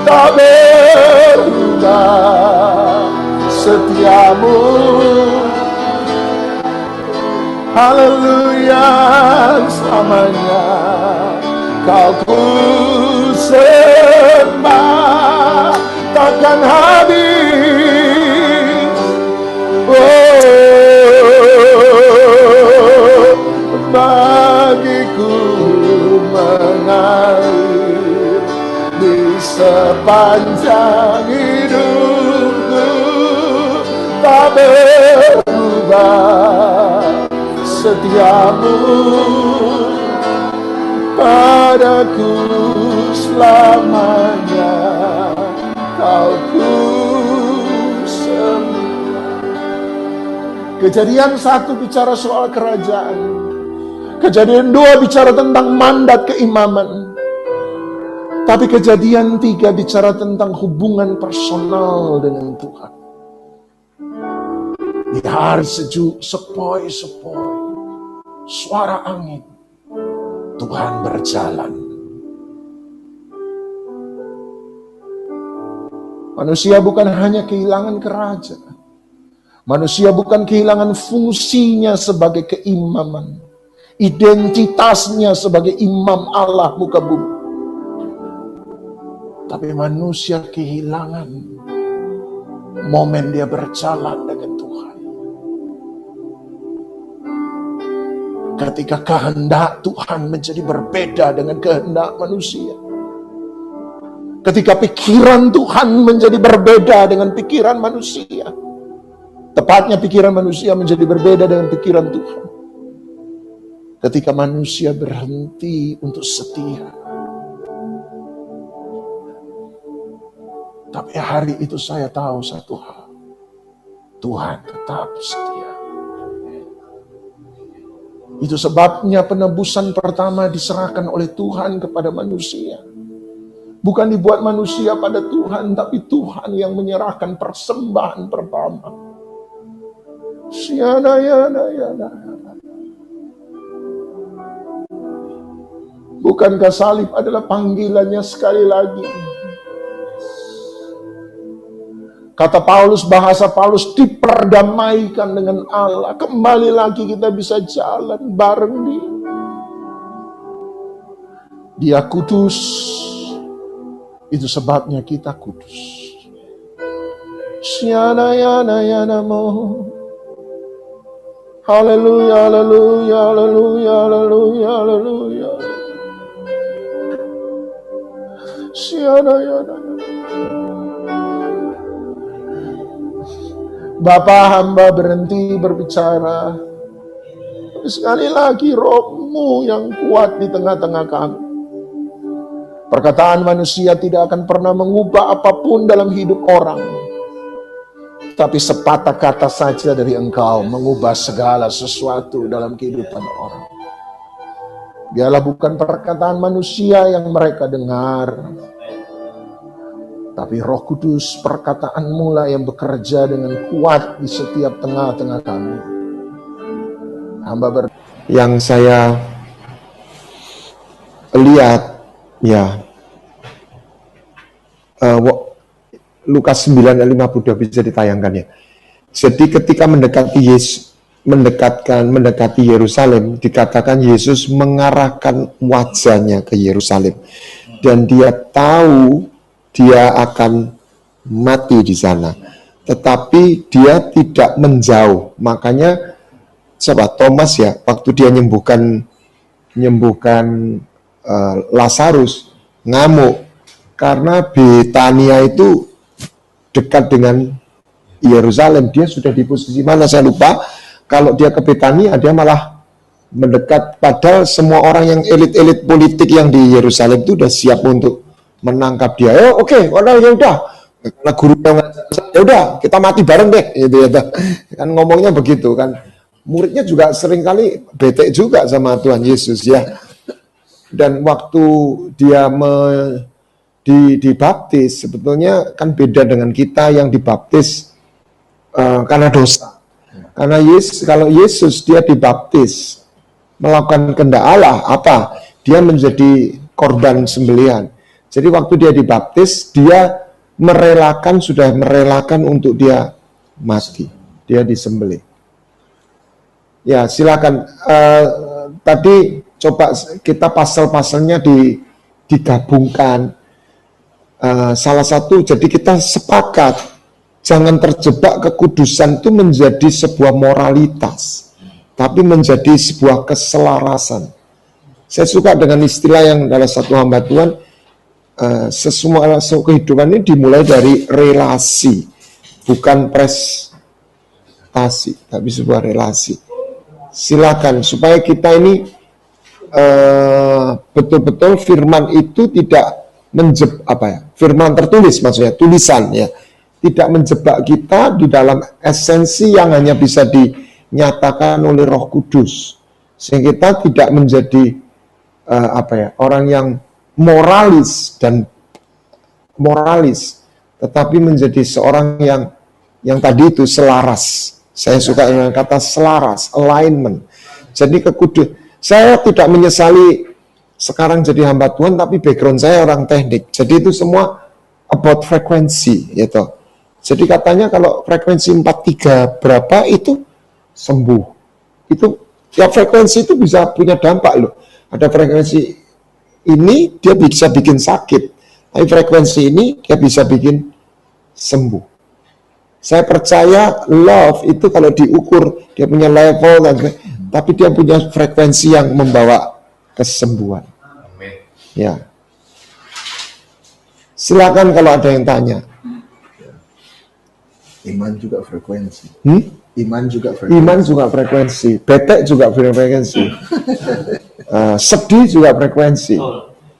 tak berubah. Setia-Mu, haleluya, selamanya. Kau ku sembah, takkan habis. Bagiku mengalir di sepanjang hidupku, tak berubah. Setia-Mu padaku selamanya, Kau ku sembah. Kejadian 1 bicara soal kerajaan, Kejadian 2 bicara tentang mandat keimaman, tapi Kejadian 3 bicara tentang hubungan personal dengan Tuhan. Di hari sejuk, sepoi-sepoi, suara angin, Tuhan berjalan. Manusia bukan hanya kehilangan kerajaan, manusia bukan kehilangan fungsinya sebagai keimaman, identitasnya sebagai imam Allah muka bumi, tapi manusia kehilangan momen dia berjalan dengan Tuhan. Ketika kehendak Tuhan menjadi berbeda dengan kehendak manusia, ketika pikiran Tuhan menjadi berbeda dengan pikiran manusia, tepatnya pikiran manusia menjadi berbeda dengan pikiran Tuhan. Ketika manusia berhenti untuk setia, tapi hari itu saya tahu satu hal, Tuhan tetap setia. Itu sebabnya penebusan pertama diserahkan oleh Tuhan kepada manusia. Bukan dibuat manusia pada Tuhan, tapi Tuhan yang menyerahkan persembahan pertama. Bukankah salib adalah panggilannya sekali lagi? Kata Paulus, bahasa Paulus, diperdamaikan dengan Allah. Kembali lagi kita bisa jalan bareng Dia. Dia kudus, itu sebabnya kita kudus. Haleluya, haleluya, haleluya, haleluya, haleluya. Bapa, hamba berhenti berbicara. Tapi sekali lagi Roh-Mu yang kuat di tengah-tengah kami. Perkataan manusia tidak akan pernah mengubah apapun dalam hidup orang. Tapi sepatah kata saja dari Engkau mengubah segala sesuatu dalam kehidupan orang. Biarlah bukan perkataan manusia yang mereka dengar, tapi Roh Kudus, perkataan-Mu lah yang bekerja dengan kuat di setiap tengah-tengah kami. Hamba yang saya lihat, ya, Lukas 9 ayat 52 bisa ditayangkan ya. Jadi ketika mendekati Yerusalem, dikatakan Yesus mengarahkan wajahnya ke Yerusalem, dan dia tahu dia akan mati di sana, tetapi dia tidak menjauh. Makanya Thomas ya, waktu dia nyembuhkan Lazarus, ngamuk karena Betania itu dekat dengan Yerusalem. Dia sudah di posisi mana saya lupa. Kalau dia ke Betania, dia malah mendekat. Padahal semua orang yang elit-elit politik yang di Yerusalem itu udah siap untuk menangkap dia. Oke, ya udah. Karena guru yang ya udah, kita mati bareng deh, gitu ya. Kan ngomongnya begitu kan. Muridnya juga seringkali bete juga sama Tuhan Yesus ya. Dan waktu dia dibaptis, sebetulnya kan beda dengan kita yang dibaptis karena dosa. Karena kalau Yesus dia dibaptis melakukan kehendak Allah, apa? Dia menjadi korban sembelihan. Jadi waktu dia dibaptis, dia sudah merelakan untuk dia mati. Dia disembelih. Ya, silakan. Tadi coba kita pasal-pasalnya digabungkan. Salah satu, jadi kita sepakat jangan terjebak kekudusan itu menjadi sebuah moralitas, tapi menjadi sebuah keselarasan. Saya suka dengan istilah yang dalam satu hamba Tuhan, semua kehidupan ini dimulai dari relasi, bukan prestasi, tapi sebuah relasi. Silakan supaya kita ini betul-betul firman itu tidak firman tertulis, maksudnya tulisan ya, tidak menjebak kita di dalam esensi yang hanya bisa dinyatakan oleh Roh Kudus, sehingga kita tidak menjadi orang yang moralis, tetapi menjadi seorang yang tadi itu selaras. Saya suka dengan kata selaras, alignment. Jadi saya tidak menyesali sekarang jadi hamba Tuhan, tapi background saya orang teknik. Jadi itu semua about frekuensi, gitu. Jadi katanya kalau frekuensi 43 berapa itu sembuh. Itu ya, frekuensi itu bisa punya dampak loh. Ada frekuensi ini dia bisa bikin sakit, tapi frekuensi ini dia bisa bikin sembuh. Saya percaya love itu kalau diukur dia punya level, tapi dia punya frekuensi yang membawa kesembuhan. Amin. Ya. Silakan kalau ada yang tanya. Iman juga frekuensi. Iman juga frekuensi. Bete juga frekuensi. Sedih juga frekuensi.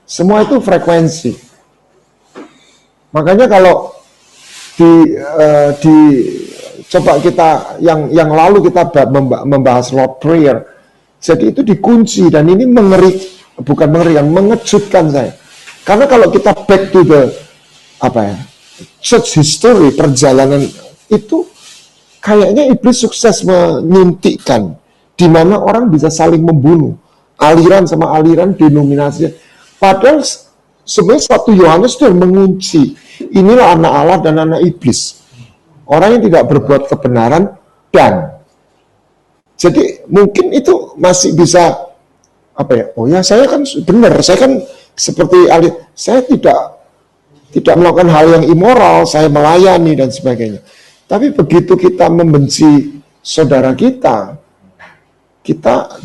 Semua itu frekuensi. Makanya kalau coba kita yang lalu kita membahas Lord Prayer. Jadi itu dikunci, dan ini mengejutkan saya. Karena kalau kita back to the church history, perjalanan itu kayaknya iblis sukses menyuntikkan di mana orang bisa saling membunuh, aliran sama aliran, denominasi. Padahal sebenarnya 1 Yohanes sudah mengunci, inilah anak Allah dan anak iblis. Orang yang tidak berbuat kebenaran dan jadi mungkin itu masih bisa saya kan benar, saya kan seperti saya tidak melakukan hal yang immoral, saya melayani dan sebagainya. Tapi begitu kita membenci saudara kita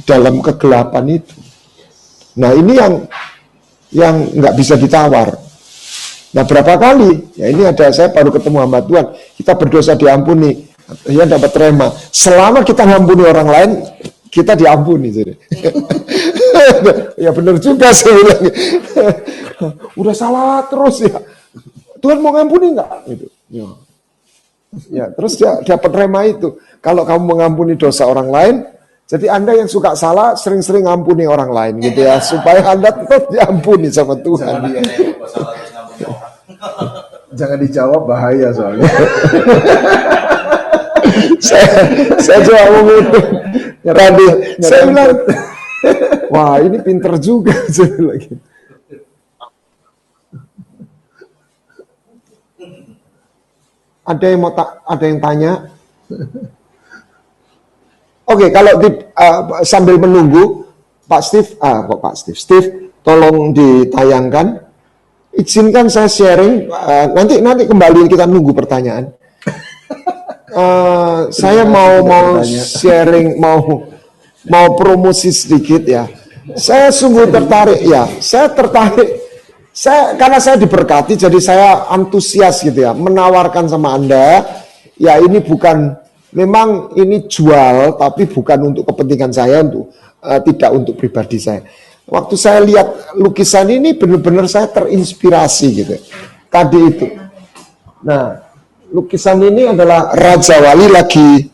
dalam kegelapan itu. Nah, ini yang nggak bisa ditawar. Nah, berapa kali? Ya ini saya baru ketemu hamba Tuhan, kita berdosa diampuni. Ya dapat rema. Selama kita ngampuni orang lain, kita diampuni. Jadi. Ya benar juga saya bilang. Udah salah terus ya. Tuhan mau ngampuni nggak? Gitu. Ya, terus dia dapat rema itu. Kalau kamu mengampuni dosa orang lain, jadi Anda yang suka salah sering-sering ngampuni orang lain gitu ya, supaya Anda tetap diampuni sama Tuhan. Jangan dijawab, bahaya soalnya. saya coba ngomong tadi, saya bilang, wah ini pinter juga. Saya bilang gitu. Ada yang tanya? Oke, kalau sambil menunggu Pak Steve, tolong ditayangkan. Izinkan saya sharing. Nanti kembali kita nunggu pertanyaan. Saya mau sharing, mau promosi sedikit ya. Saya sungguh tertarik ya. Saya tertarik. Karena saya diberkati, jadi saya antusias gitu ya, menawarkan sama Anda. Ya ini bukan, memang ini jual, tapi bukan untuk kepentingan saya, tidak untuk pribadi saya. Waktu saya lihat lukisan ini, benar-benar saya terinspirasi gitu. Tadi itu. Nah, lukisan ini adalah Raja Wali lagi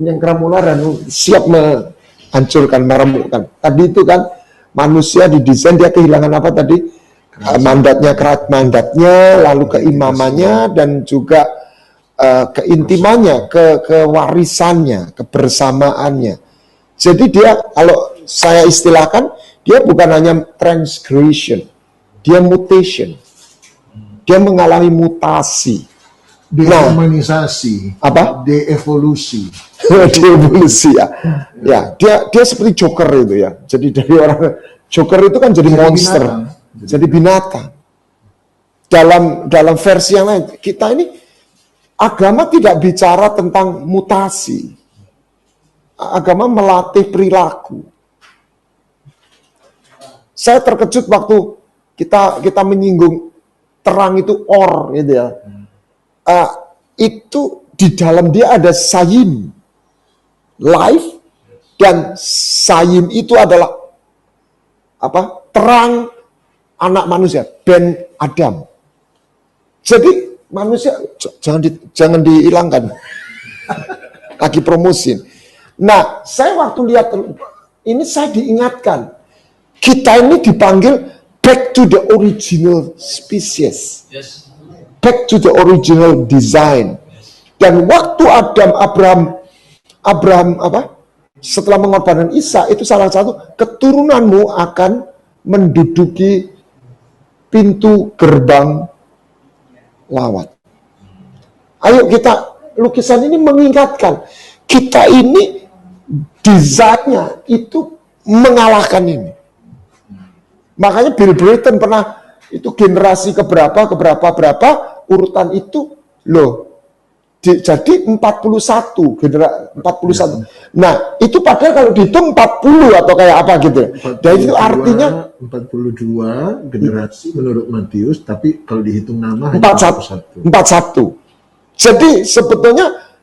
yang Keramular dan siap menghancurkan, meremukkan. Tadi itu kan manusia didesain, dia kehilangan apa tadi? Mandatnya, lalu keimamannya, dan juga keintimannya, kewarisannya, kebersamaannya. Jadi dia, kalau saya istilahkan, dia bukan hanya transgression, dia mutation. Dia mengalami mutasi. Dehumanisasi. Apa? Deevolusi. Deevolusi ya. Ya, dia seperti Joker itu ya. Jadi dari orang Joker itu kan jadi monster, binatang. Jadi binatang. Dalam versi yang lain, kita ini agama tidak bicara tentang mutasi. Agama melatih perilaku. Saya terkejut waktu kita menyinggung terang itu gitu ya. Itu di dalam dia ada sayim, life, dan sayim itu adalah apa? Terang anak manusia, Ben Adam. Jadi manusia jangan dihilangkan. Lagi promosin. Nah, saya waktu lihat ini saya diingatkan, kita ini dipanggil back to the original species. Yes. Back to the original design. Dan waktu Abraham setelah mengorbankan Ishak, itu salah satu keturunanmu akan menduduki pintu gerbang lawat. Ayo kita, lukisan ini mengingatkan kita ini desainnya itu mengalahkan ini. Makanya Bill Britton pernah, itu generasi keberapa urutan itu loh. Jadi 41 Nah, itu padahal kalau dihitung 40 atau kayak apa gitu. Dan itu artinya 42 generasi menurut Matius, tapi kalau dihitung nama 41. Jadi sebetulnya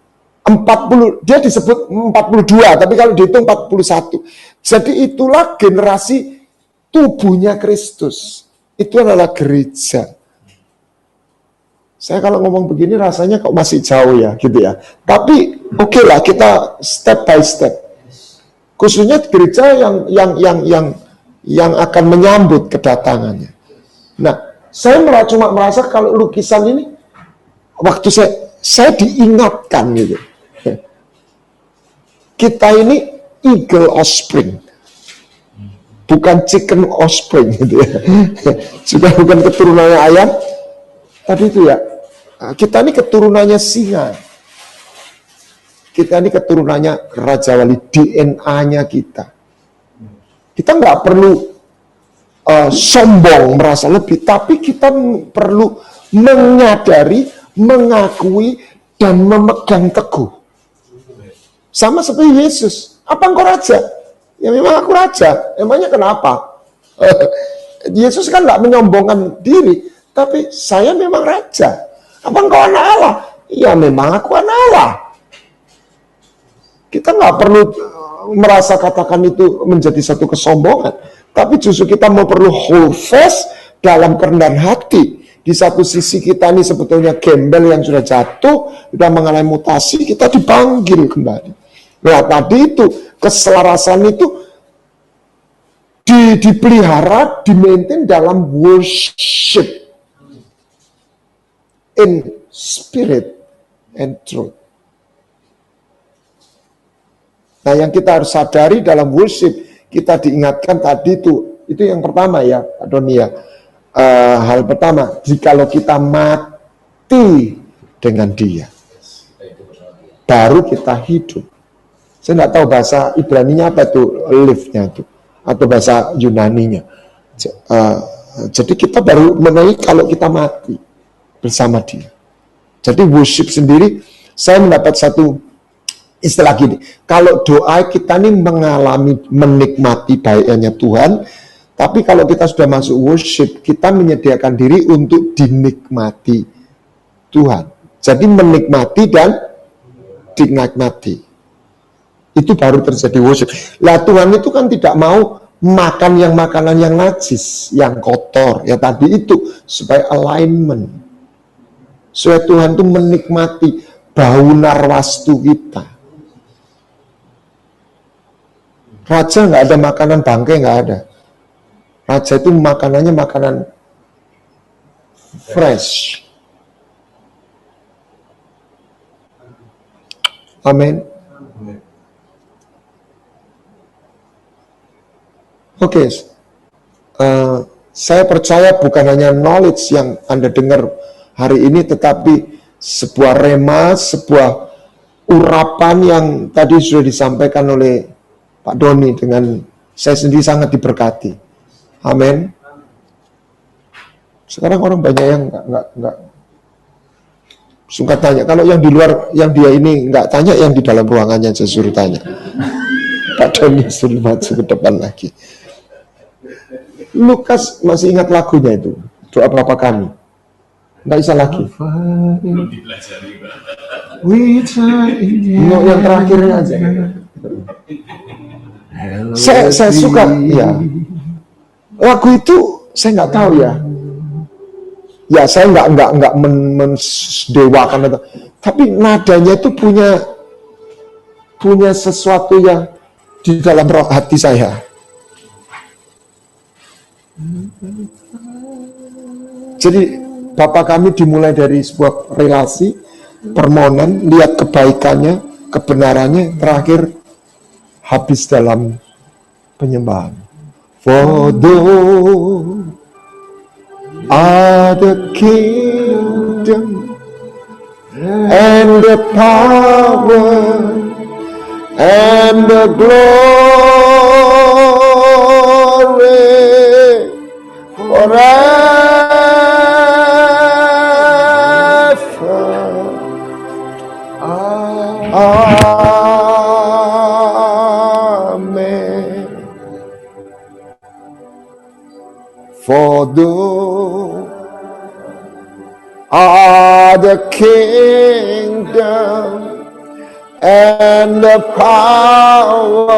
40, dia disebut 42, tapi kalau dihitung 41. Jadi itulah generasi tubuhnya Kristus. Itu adalah gereja. Saya kalau ngomong begini rasanya kok masih jauh ya, gitu ya. Tapi oke lah, kita step by step. Khususnya gereja yang akan menyambut kedatangannya. Nah, saya cuma merasa kalau lukisan ini, waktu saya diingatkan gitu. Kita ini eagle offspring, bukan chicken offspring gitu ya. Juga bukan keturunannya ayam. Tadi itu ya, kita ini keturunannya singa. Kita ini keturunannya Raja Wali, DNA-nya kita. Kita nggak perlu sombong, merasa lebih, tapi kita perlu menyadari, mengakui, dan memegang teguh. Sama seperti Yesus. Apa engkau raja? Ya memang aku raja. Emangnya kenapa? Yesus kan nggak menyombongkan diri, tapi saya memang raja. Apa engkau anak Allah? ya memang aku anak Allah. Kita nggak perlu merasa katakan itu menjadi satu kesombongan, tapi justru kita mau perlu hold fast dalam kerendahan hati. Di satu sisi kita ini sebetulnya gembel yang sudah jatuh, sudah mengalami mutasi, kita dipanggil kembali. Nah tadi itu keselarasan itu dipelihara, dimaintain dalam worship in spirit and truth. Nah yang kita harus sadari dalam worship, kita diingatkan tadi itu yang pertama ya Pak Doni ya. Hal pertama, jikalau kita mati dengan dia, baru kita hidup. Saya nggak tahu bahasa Ibraninya apa tuh, live-nya itu, atau bahasa Yunaninya. Jadi kita baru mengenai kalau kita mati bersama dia. Jadi worship sendiri, saya mendapat satu istilah gini, kalau doa kita ini menikmati baiknya Tuhan, tapi kalau kita sudah masuk worship, kita menyediakan diri untuk dinikmati Tuhan. Jadi menikmati dan dinikmati. Itu baru terjadi worship. Lah Tuhan itu kan tidak mau makan yang makanan yang najis, yang kotor. Ya tadi itu, supaya alignment. Supaya Tuhan itu menikmati bau narwastu kita. Raja nggak ada makanan bangkai, nggak ada. Raja itu makanannya makanan fresh. Amin. Oke, saya percaya bukan hanya knowledge yang Anda dengar hari ini, tetapi sebuah rema, sebuah urapan yang tadi sudah disampaikan oleh Pak Doni dengan saya sendiri sangat diberkati. Amin. Sekarang orang banyak yang nggak suka tanya. Kalau yang di luar, yang dia ini nggak tanya, yang di dalam ruangannya saya suruh tanya. Pak Doni suruh maju ke depan lagi. Lukas masih ingat lagunya itu, doa Bapa Kami. Nggak bisa lagi. Mau yang terakhirnya aja. Saya suka, ya. Lagu itu saya nggak tahu ya. Ya saya nggak mendewakan itu, tapi nadanya itu punya sesuatu yang di dalam roh hati saya. Jadi Bapa Kami dimulai dari sebuah relasi, permohonan, lihat kebaikannya, kebenarannya, terakhir habis dalam penyembahan. For those are the kingdom and the power and the glory forever. Amen. For those are the kingdom and the power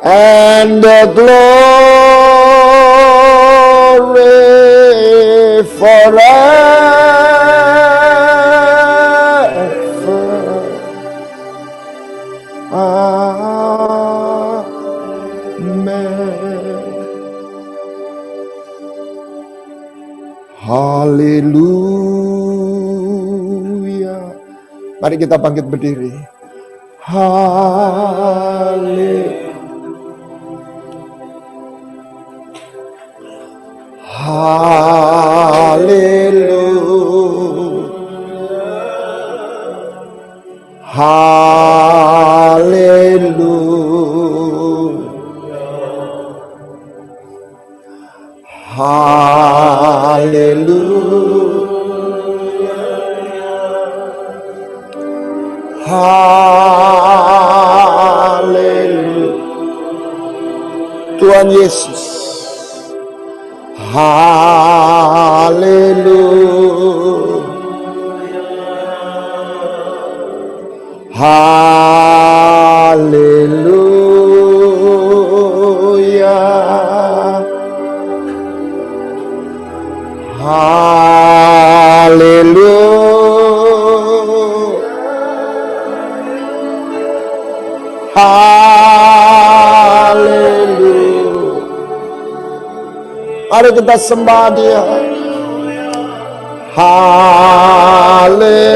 and the glory forever. Haleluya. Mari kita bangkit berdiri. Haleluya. Haleluya. Haleluya. Haleluya. Tuhan Yesus. Haleluya. Haleluya. Haleluya. Haleluya. Mari kita sembah Dia. Haleluya.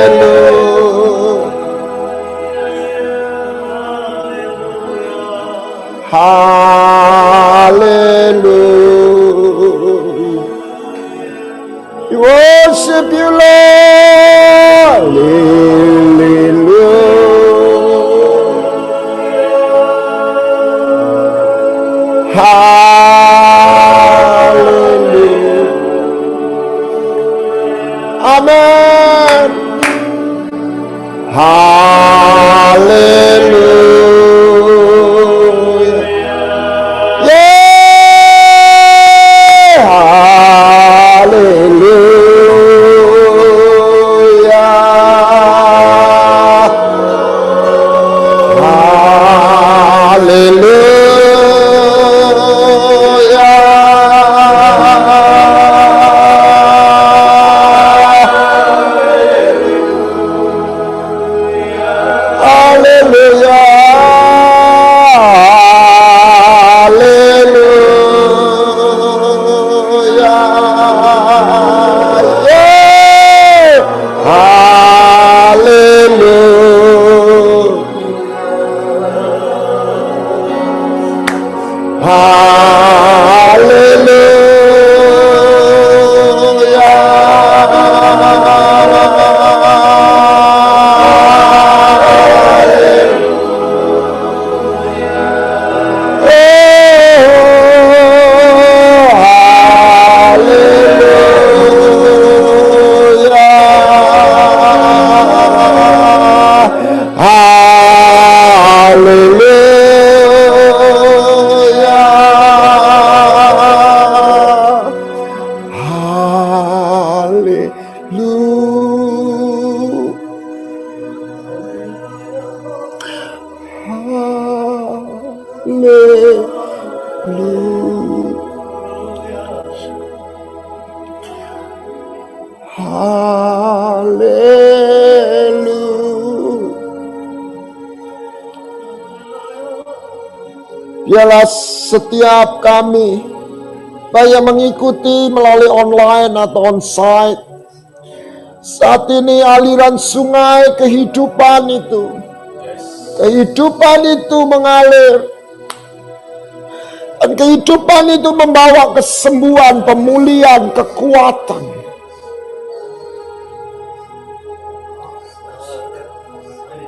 Hallelujah. We worship you, Lord. Hallelujah. Hallelujah. Amen. Hallelujah. Biarlah setiap kami, baik yang mengikuti melalui online atau onsite, saat ini aliran sungai kehidupan itu mengalir, dan kehidupan itu membawa kesembuhan, pemulihan, kekuatan.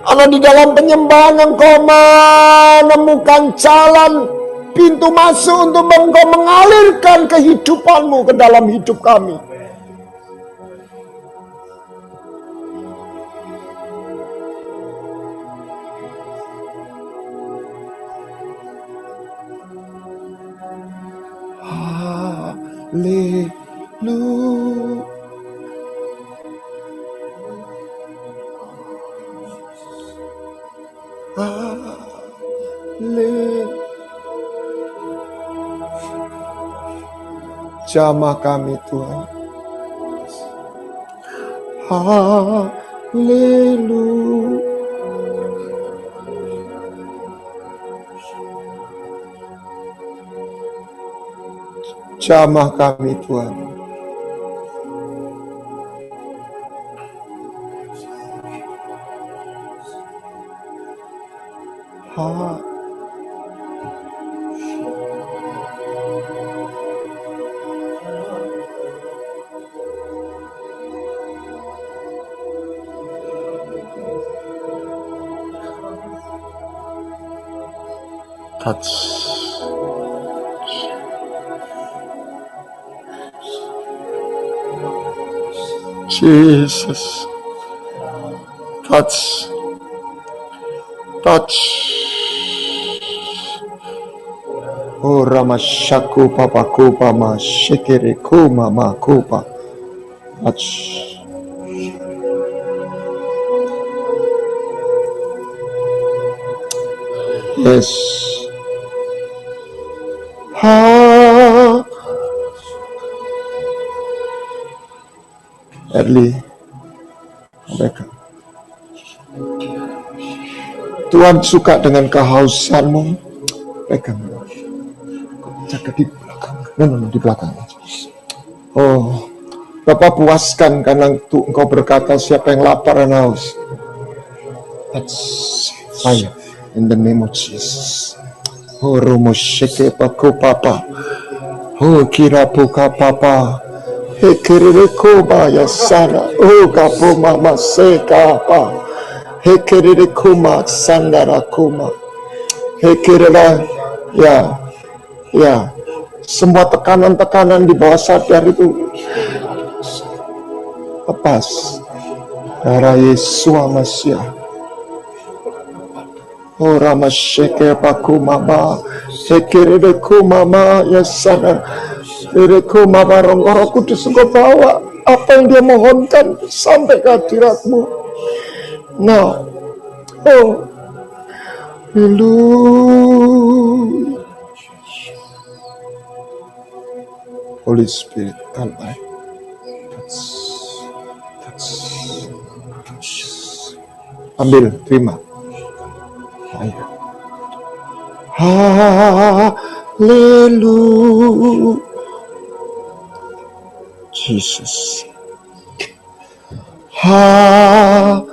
Karena di dalam penyembahan Engkau menemukan jalan, pintu masuk untuk Engkau mengalirkan kehidupan-Mu ke dalam hidup kami. Haleluya. Jamah kami Tuhan. Haleluya. Jamah kami Tuhan. Touch. Jesus. Touch. Touch. Oh Ramashaku Papaku Pama Shikiriku Mama Kupa. Touch. Yes. Early. Mereka. Tuhan suka dengan kehausanmu. Pegang. Jaga di belakang. No, di belakang. Oh, Bapak puaskan karena Engkau berkata siapa yang lapar dan haus. That's fire in the name of Jesus. Oh, Romo Sheke Pako Papa. Oh, Kira Puka Papa. Hekereko Baya Sana. Oh, Kapo Mama Seka Pa. Hekereko Ma Sandara Kuma. Hekerela. Ya. Semua tekanan-tekanan di bawah sadar itu lepas. Darah Yesus Masya. Oh Ramasheke Paku Mama. Hekereku Mama ya sana. Hekereku Mama Roh Kudus Engkau bawa apa yang dia mohonkan sampai ke hadirat-Mu. Nah. Oh. Hallelujah. Holy Spirit, come by. Ambil, terima. Ayo. Hallelujah. Jesus. Hallelujah.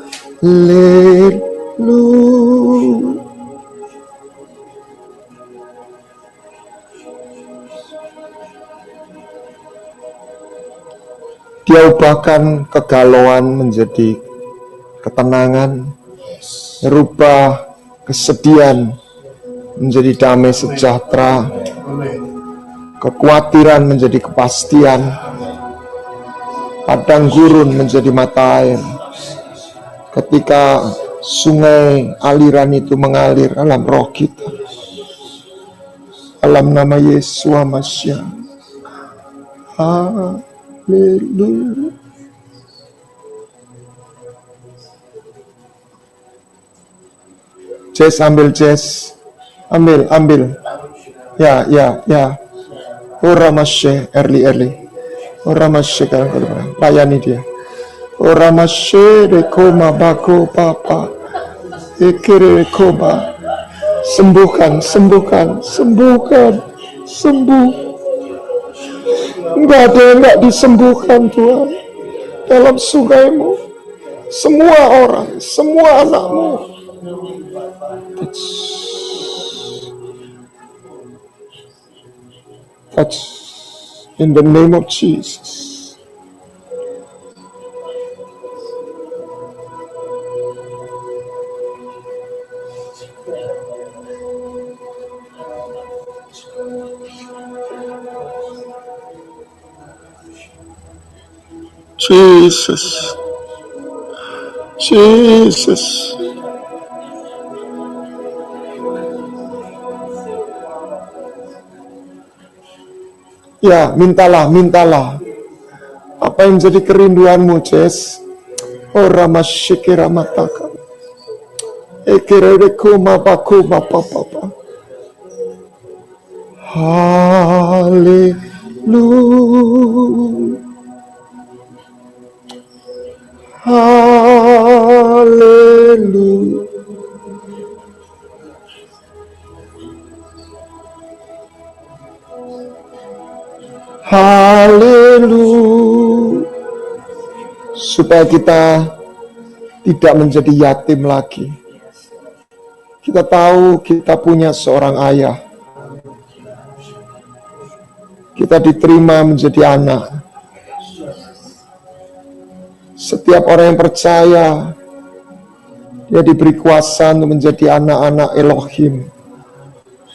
Dia ubahkan kegalauan menjadi ketenangan, merubah kesedihan menjadi damai sejahtera, kekhawatiran menjadi kepastian, padang gurun menjadi mata air. Ketika sungai aliran itu mengalir dalam roh kita, dalam nama Yesus Masya. Haleluya. Jess, ambil Jess. Ambil. Ya. Ora Masya, early. Ora Masya, layani dia. Ora Masya, rekoma bako papa. Ekere rekoma. Sembuhkan. Sembuh. Enggak ada yang enggak disembuhkan Tuhan. Dalam sungai-Mu. Semua orang, semua anak-Mu. Touch in the name of Jesus. Jesus. Ya, mintalah. Apa yang jadi kerinduanmu, Jess? Oh, Ramashikira mataka. Ekerekuma bakuma papa. Hallelujah. Hallelujah. Haleluya. Supaya kita tidak menjadi yatim lagi. Kita tahu kita punya seorang ayah. Kita diterima menjadi anak. Setiap orang yang percaya, dia diberi kuasa untuk menjadi anak-anak Elohim.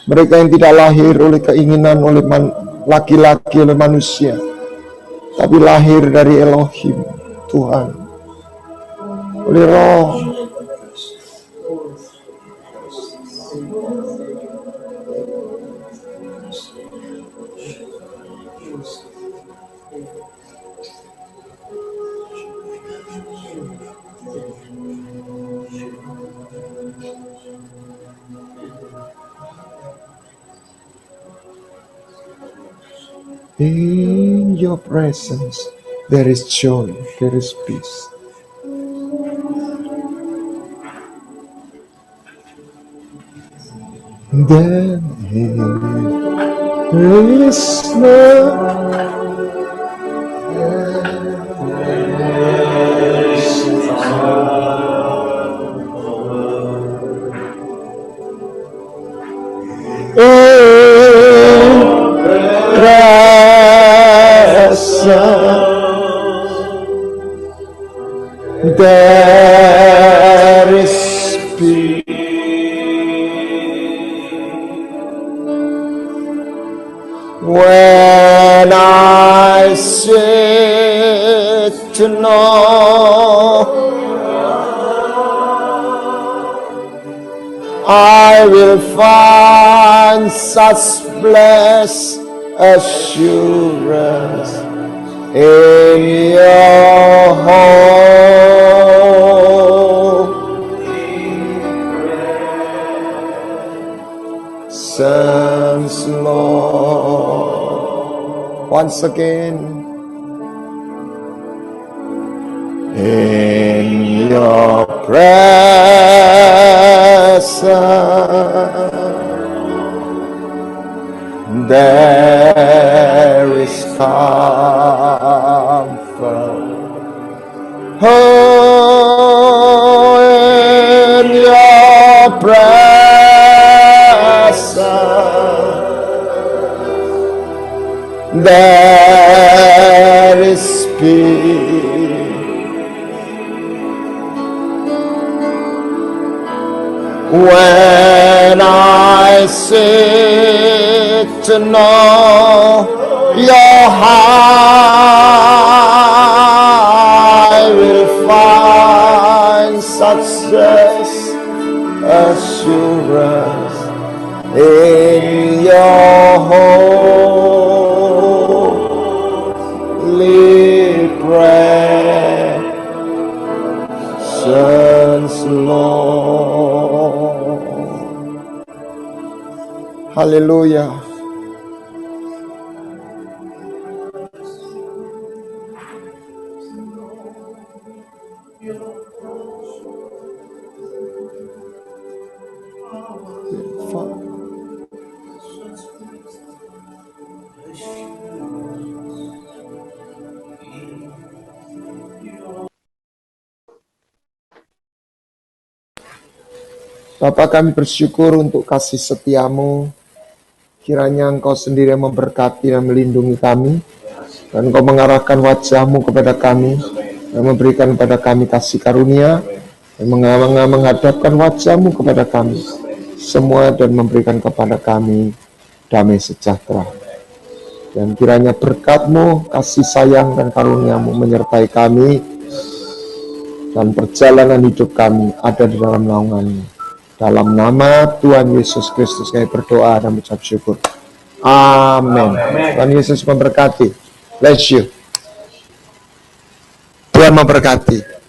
Mereka yang tidak lahir oleh keinginan oleh laki-laki oleh manusia, tapi lahir dari Elohim, Tuhan, oleh Roh. In your presence there is joy, there is peace. There is no there is peace. When I sit to know, I will find such blessed assurance in your presence, Lord. Once again, in your presence, there is comfort. Oh, in your presence, there is peace. When I sit to know your heart, I will find success, assurance in your holy presence, Lord. Hallelujah. Bapa, kami bersyukur untuk kasih setiamu. Kiranya Engkau sendiri yang memberkati dan melindungi kami, dan Engkau mengarahkan wajah-Mu kepada kami, dan memberikan kepada kami kasih karunia, dan menghadapkan wajah-Mu kepada kami semua, dan memberikan kepada kami damai sejahtera. Dan kiranya berkat-Mu, kasih sayang dan karunia-Mu menyertai kami, dan perjalanan hidup kami ada di dalam naungan-Mu. Dalam nama Tuhan Yesus Kristus kami berdoa dan mengucap syukur. Amin. Tuhan Yesus memberkati. Bless you. Tuhan memberkati.